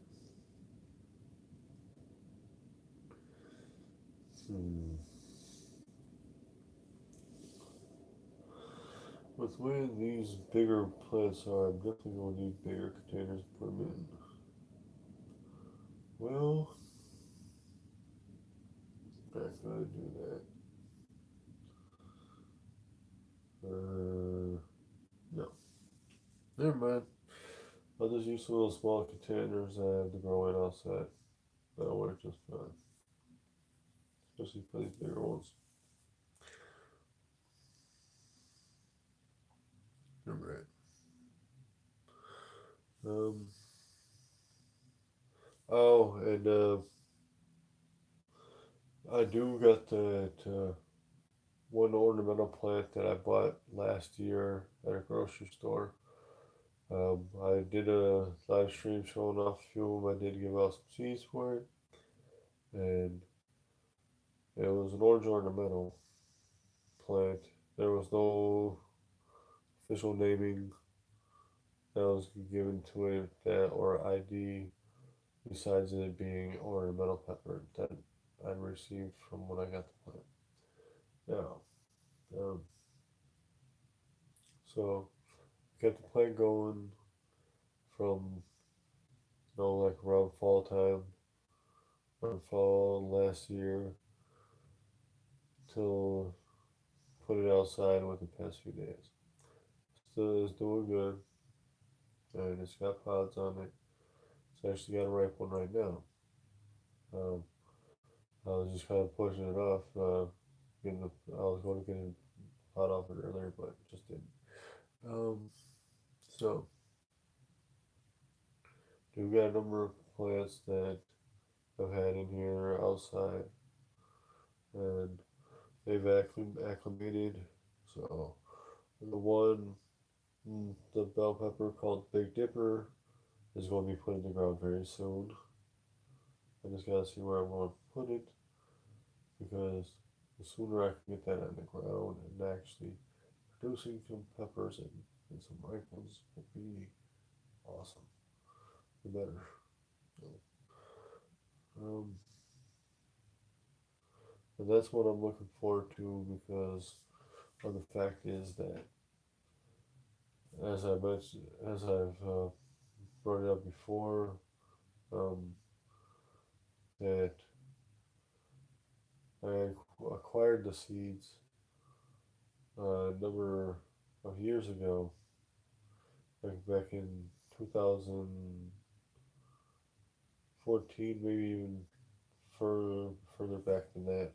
Hmm. With where these bigger plants are, I'm definitely going to need bigger containers to put them in. Well, I'm going to do that. No. Never mind. I'll just use some of those small containers I have to grow in outside. That'll work just fine. Especially for these bigger ones. Alright. Um, oh, and I do got that one ornamental plant that I bought last year at a grocery store. I did a live stream showing off a few of them. I did give out some seeds for it, and it was an orange ornamental plant. There was no official naming that was given to it that or ID besides it being ornamental pepper that I received from when I got the plant. Now, um, so get the plant going from like around fall time, around fall last year till put it outside with the past few days. Still is doing good, and it's got pods on it. It's actually got a ripe one right now. Um, I was just kind of pushing it off. I was going to get a pod off it earlier, but just didn't. Um, so we've got a number of plants that I've had in here outside, and they've acclimated. So the one, the bell pepper called Big Dipper, is going to be put in the ground very soon. I just gotta see where I'm going to put it because the sooner I can get that on the ground and actually producing some peppers and some ripe ones will be awesome. The better. Um, and that's what I'm looking forward to because of the fact is that as I mentioned, as I've brought it up before, um, that I acquired the seeds a number of years ago, like back in 2014, maybe even further back than that.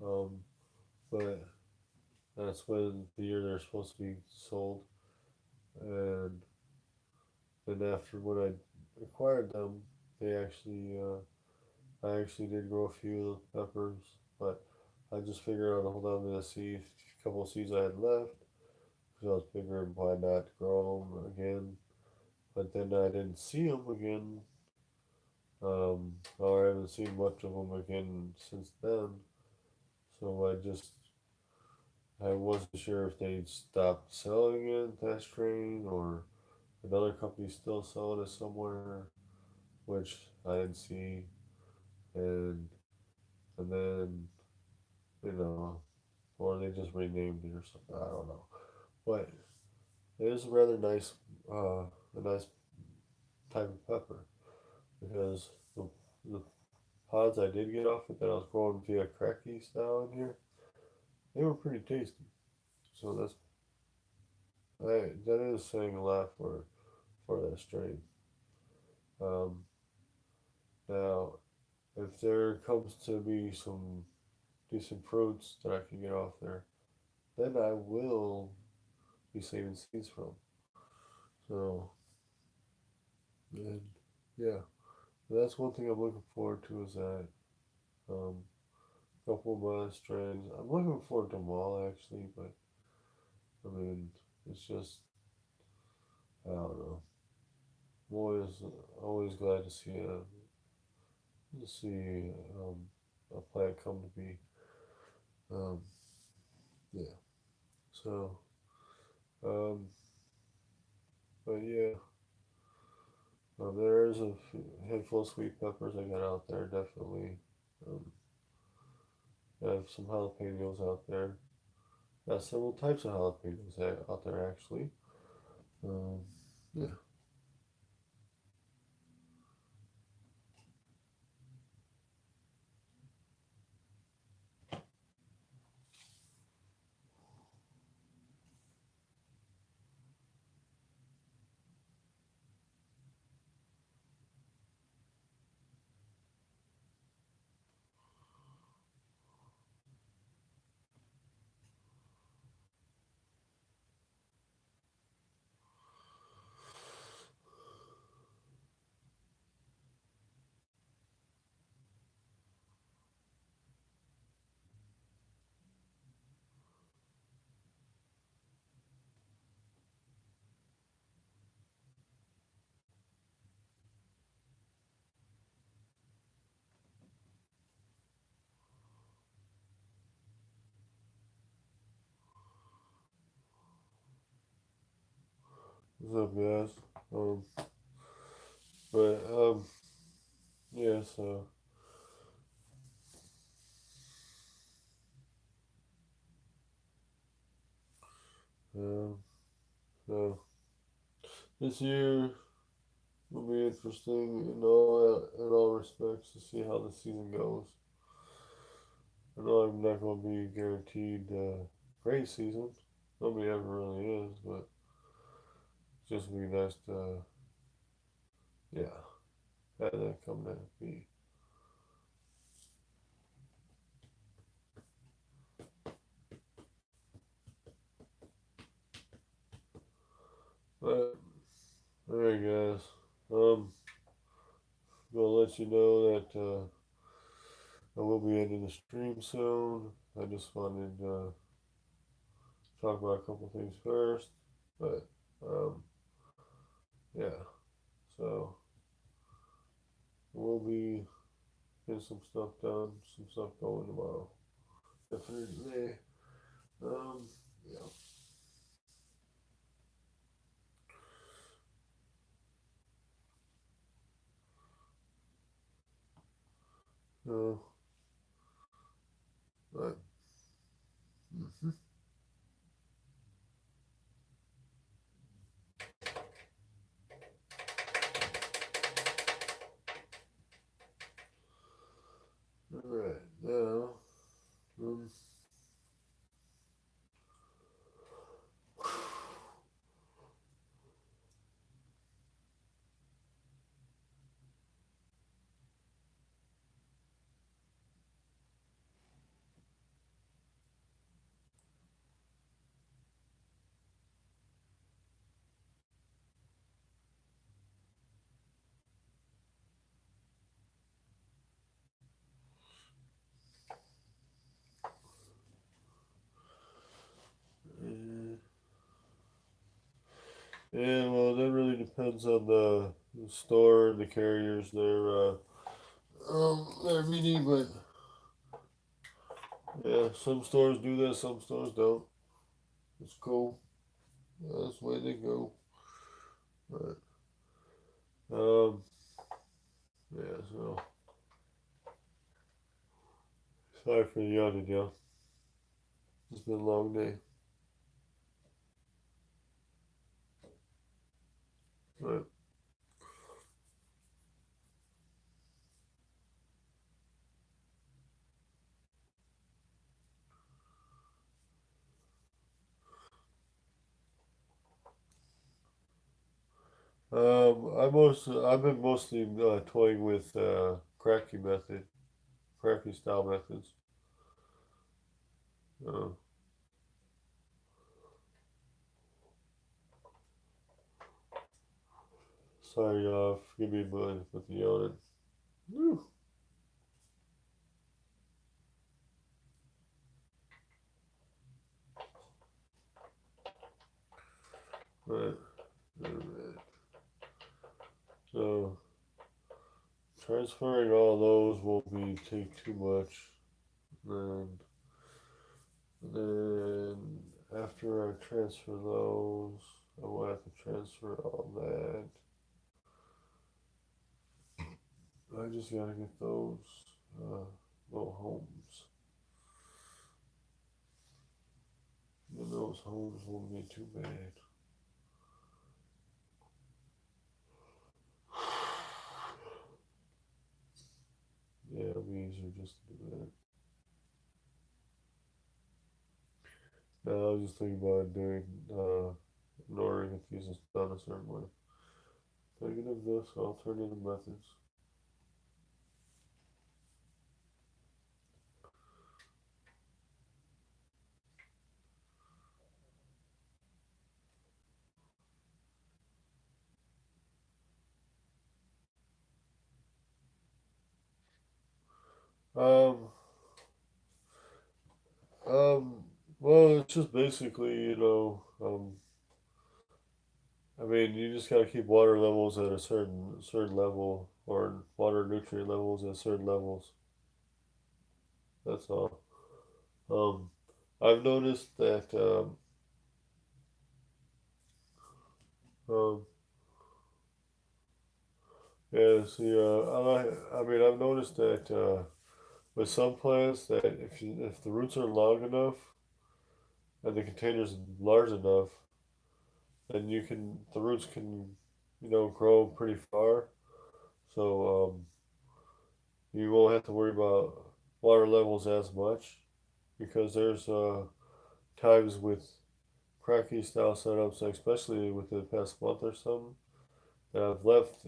Um, but that's when the year they're supposed to be sold, and then after when I acquired them, they actually I actually did grow a few peppers, but I just figured I'd hold on to the seed, a couple of seeds I had left, because I was figuring why not grow them again. But then I didn't see them again, or I haven't seen much of them again since then. So I wasn't sure if they'd stopped selling it, that strain, or another company still selling it somewhere, which I didn't see, and and then or they just renamed it or something. I don't know, but it is a rather nice, a nice type of pepper because the pods I did get off it that I was growing via cracky style in here, they were pretty tasty. So that is saying a lot for that strain. Um, Now, if there comes to be some decent fruits that I can get off there, then I will be saving seeds from. So, and yeah, that's one thing I'm looking forward to is that um, a couple of my strains. I'm looking forward to them all actually, but I mean, it's just I don't know. I'm always glad to see a plant come to be. Um, yeah. So, um, but yeah, there is a handful of sweet peppers I got out there. Definitely, um, I have some jalapenos out there. Got several types of jalapenos out there actually. Um, yeah. What's up, guys? Um, but yeah. Um, so this year will be interesting in all respects to see how the season goes. I know I'm not going to be guaranteed a great season. Nobody ever really is, but it's just be nice to, yeah, have that come to be. But, alright, guys. Gonna let you know that I will be ending the stream soon. I just wanted to talk about a couple things first. But, yeah. So we'll be getting some stuff done, some stuff going tomorrow. Definitely. Um, yeah. So, but, mm-hmm. All right. Now, um, uh, yeah, well, that really depends on the store and the carriers. They're meaty, but yeah, some stores do that, some stores don't. It's cool. That's the way they go. But yeah. So sorry for the yawning, y'all. It's been a long day. But I've been mostly toying with cracky style methods. Uh, Sorry, forgive me, bud, with the yawning. Whew. Right. Alright. So transferring all those won't be take too much. And then after I transfer those, I will have to transfer all that. I just gotta get those uh, little homes. And those homes won't be too bad. Yeah, it'll be easier just to do that. Now, I was just thinking about doing, in order to get these done a certain way. Thinking of this alternative methods. Um, um, well, it's just basically, I mean, you just gotta keep water levels at a certain level, or water nutrient levels at certain levels. That's all. Um, I've noticed that um, yeah. See, I mean, I've noticed that with some plants that if the roots are long enough and the container's large enough, then the roots can grow pretty far. So you won't have to worry about water levels as much because there's times with cracky style setups, especially within the past month or something, that I've left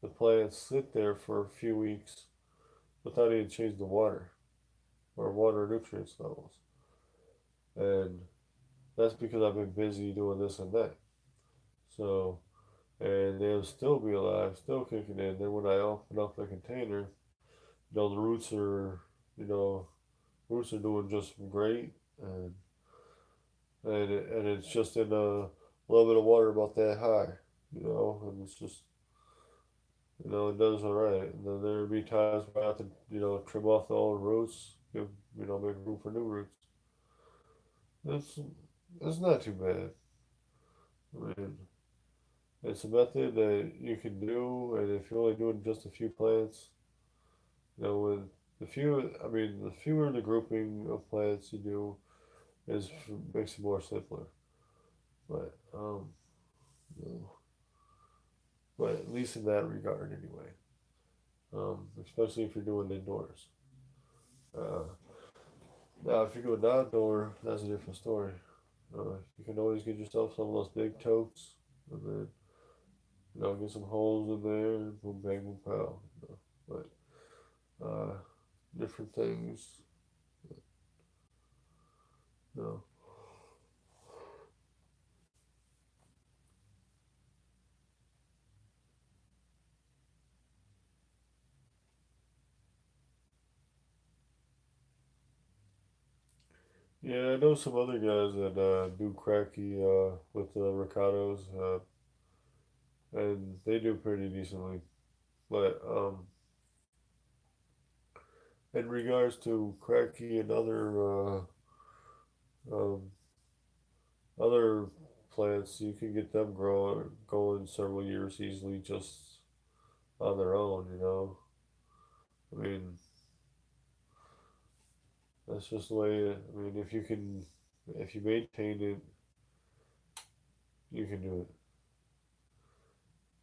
the plants sit there for a few weeks without even changing the water or water nutrients levels. And that's because I've been busy doing this and that. So, and they'll still be alive, still kicking in. Then when I open up the container, the you know, roots are doing just great, and it's just in a little bit of water about that high, and it's just It does all right. And then there'll be times where I have to, trim off the old roots, make room for new roots. It's it's not too bad. I mean, it's a method that you can do, and if you're only doing just a few plants, with the fewer the grouping of plants you do, is makes it more simpler. But you know, but at least in that regard, anyway. Especially if you're doing indoors. Uh, Now, if you're doing outdoor, that's a different story. You can always get yourself some of those big totes, and then get some holes in there, and boom, bang, boom, pow. But different things. You know. Yeah, I know some other guys that do cracky with ricotta's, and they do pretty decently. But in regards to cracky and um, other plants, you can get them growing going several years easily just on their own. I mean, that's just the way. I mean, if you maintain it, you can do it.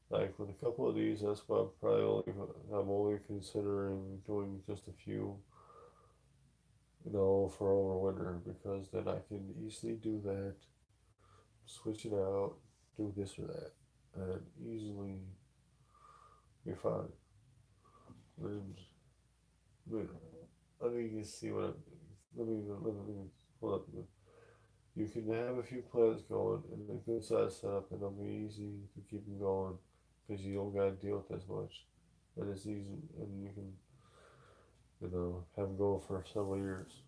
Like with a couple of these, that's why I'm only considering doing just a few, for over winter because then I can easily do that, switch it out, do this or that, and easily be fine. And, wait, let me just see what I'm. Let me hold up. You can have a few plants going and a good size setup, and it'll be easy to keep them going because you don't gotta deal with as much, and it's easy, and you can have them go for several years.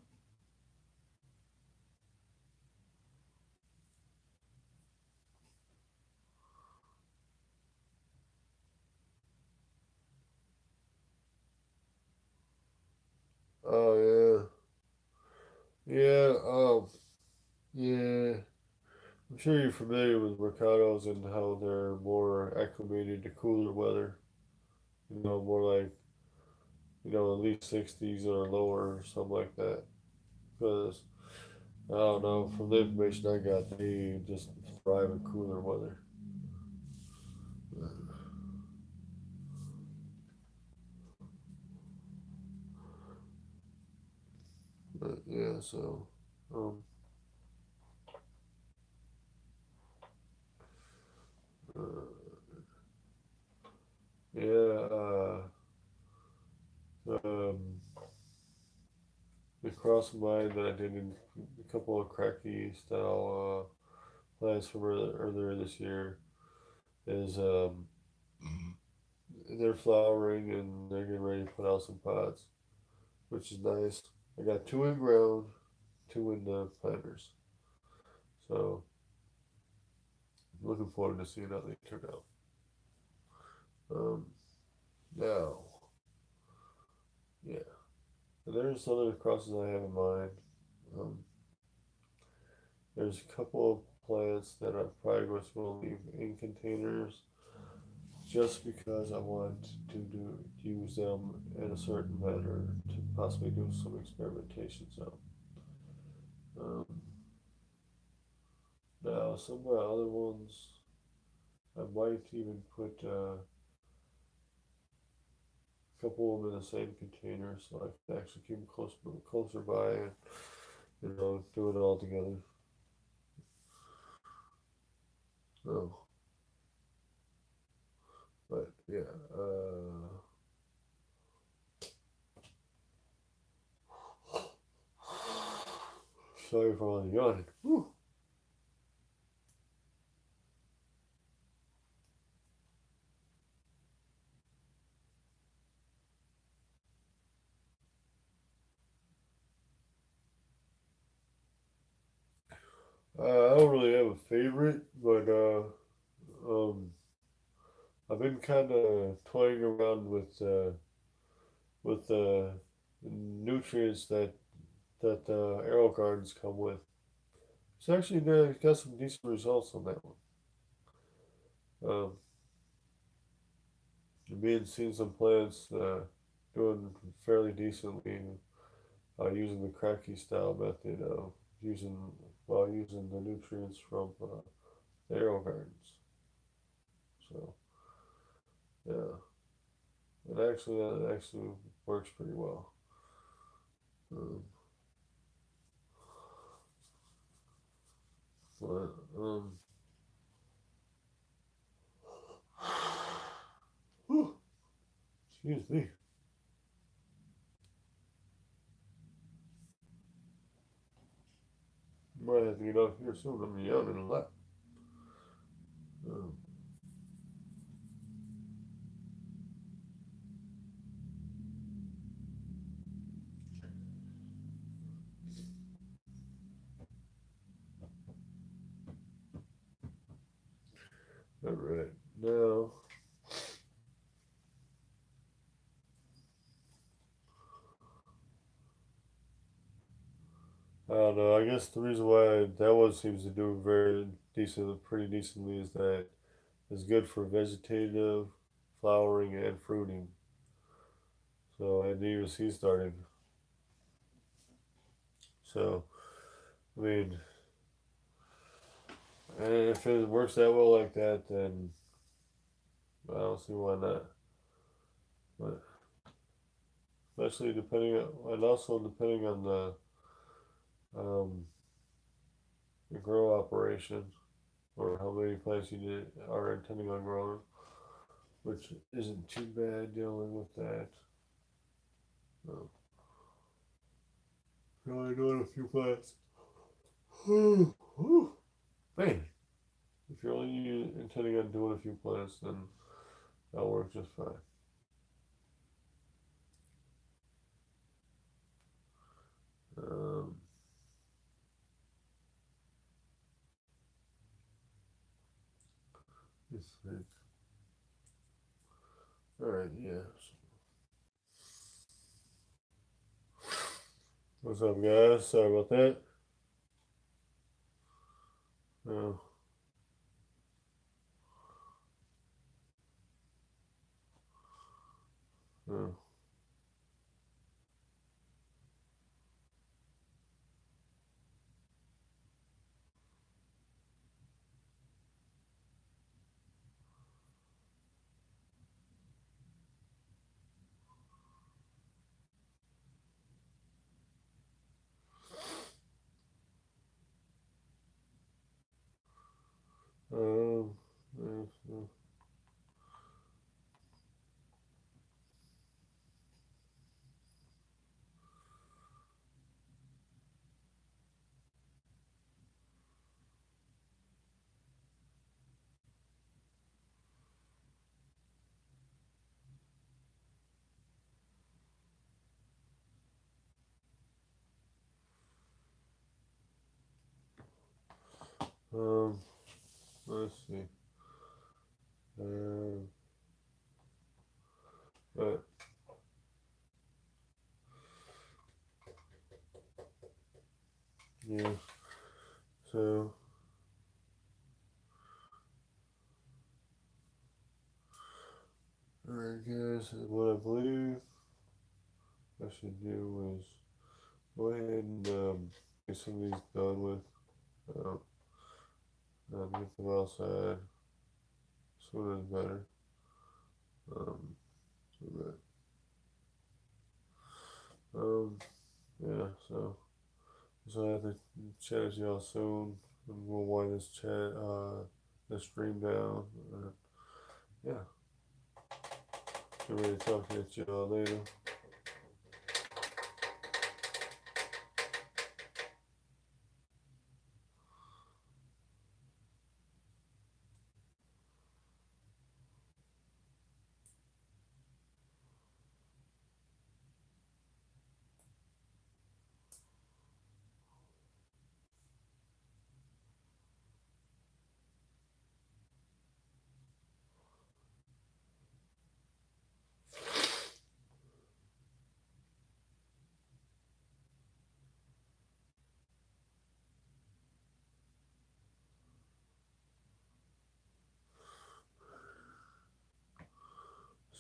Oh yeah, yeah, yeah. I'm sure you're familiar with ricotta's and how they're more acclimated to cooler weather. More like at least 60s or lower or something like that. Because I don't know, from the information I got, they just thrive in cooler weather. But yeah, so um, uh, yeah, um, it crossed my mind that I did a couple of cracky style plants from earlier this year. Is they're flowering and they're getting ready to put out some pods, which is nice. I got two in ground, two in the planters. So looking forward to seeing how they turn out. Um, Now, yeah, there's other crosses I have in mind. Um, there's a couple of plants that I'm probably going to leave in containers just because I want to use them in a certain manner to possibly do some experimentation. So, um, now some of my other ones, I might even put a couple of them in the same container so I can actually keep them closer by and do it all together. So, but yeah, sorry for all the yawning. Whew. I don't really have a favorite, but um, I've been kind of toying around with nutrients that arrow gardens come with. It's actually got some decent results on that one. Um, being seen some plants doing fairly decently using the cracky style method of using using the nutrients from the arrow gardens. So yeah, it actually works pretty well. Um, but whew, excuse me. Might have to get off here soon. I'm yawning a lot. Um, all right, now I don't know. I guess the reason why that one seems to do pretty decently, is that it's good for vegetative, flowering, and fruiting. So and even seed starting. So I mean, and if it works that well like that, then I don't see why not. But especially and also depending on um, the grow operation or how many plants are intending on growing, which isn't too bad dealing with that. Um, Only doing a few plants. Man, if you're only intending on doing a few plants, then that'll work just fine. Um, let's see. All right, yeah. What's up, guys? Sorry about that. Uh, uh, um, uh, um, let's see. Um, but yeah. So, all right, guys. What I believe I should do is go ahead and get some of these done with. Um, get them outside. Sooner is better. Um, but, yeah. So I have to chat with y'all soon. And we'll wind this stream down. Yeah. Get ready to talk to y'all later.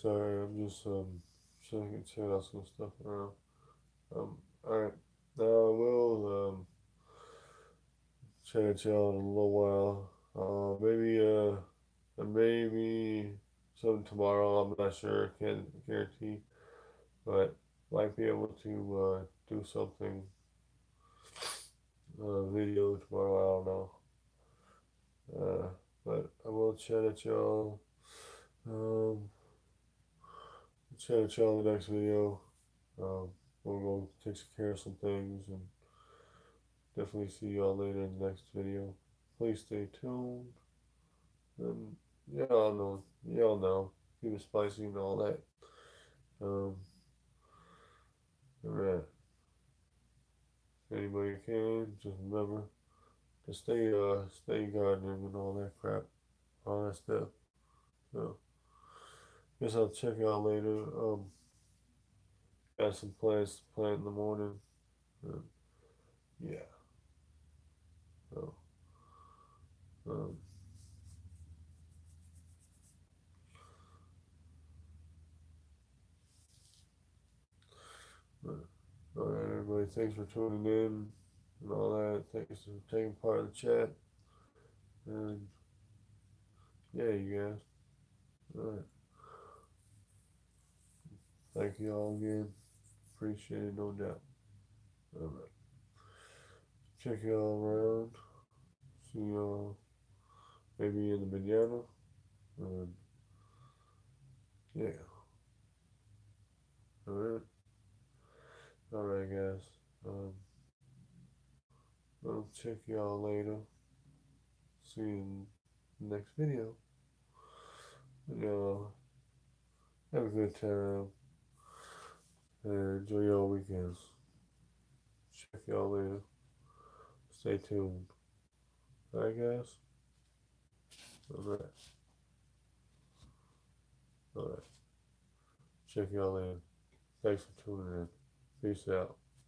Sorry, I'm just checking out some stuff around. Alright. Now we'll chat at y'all in a little while. Maybe some tomorrow. I'm not sure. Can't guarantee, but might be able to do something video tomorrow. I don't know. But I will chat at y'all. Um, chat at y'all in the next video. We'll go take care of some things and definitely see y'all later in the next video. Please stay tuned. And y'all know, keep it spicy and all that. Alright. If anybody can, just remember to stay gardening and all that crap, all that stuff. So, guess I'll check y'all later. Got some plants to plant in the morning. And yeah. So, um, but, all right, everybody. Thanks for tuning in and all that. Thanks for taking part in the chat. And yeah, you guys. All right. Thank you all again. Appreciate it, no doubt. All right. Check y'all around. See y'all maybe in the manana. And yeah. All right. All right, guys. I'll check y'all later. See you in the next video. Y'all have a good time. And enjoy your weekends. Check y'all later. Stay tuned. Alright, guys? Alright. Alright. Check y'all later. Thanks for tuning in. Peace out.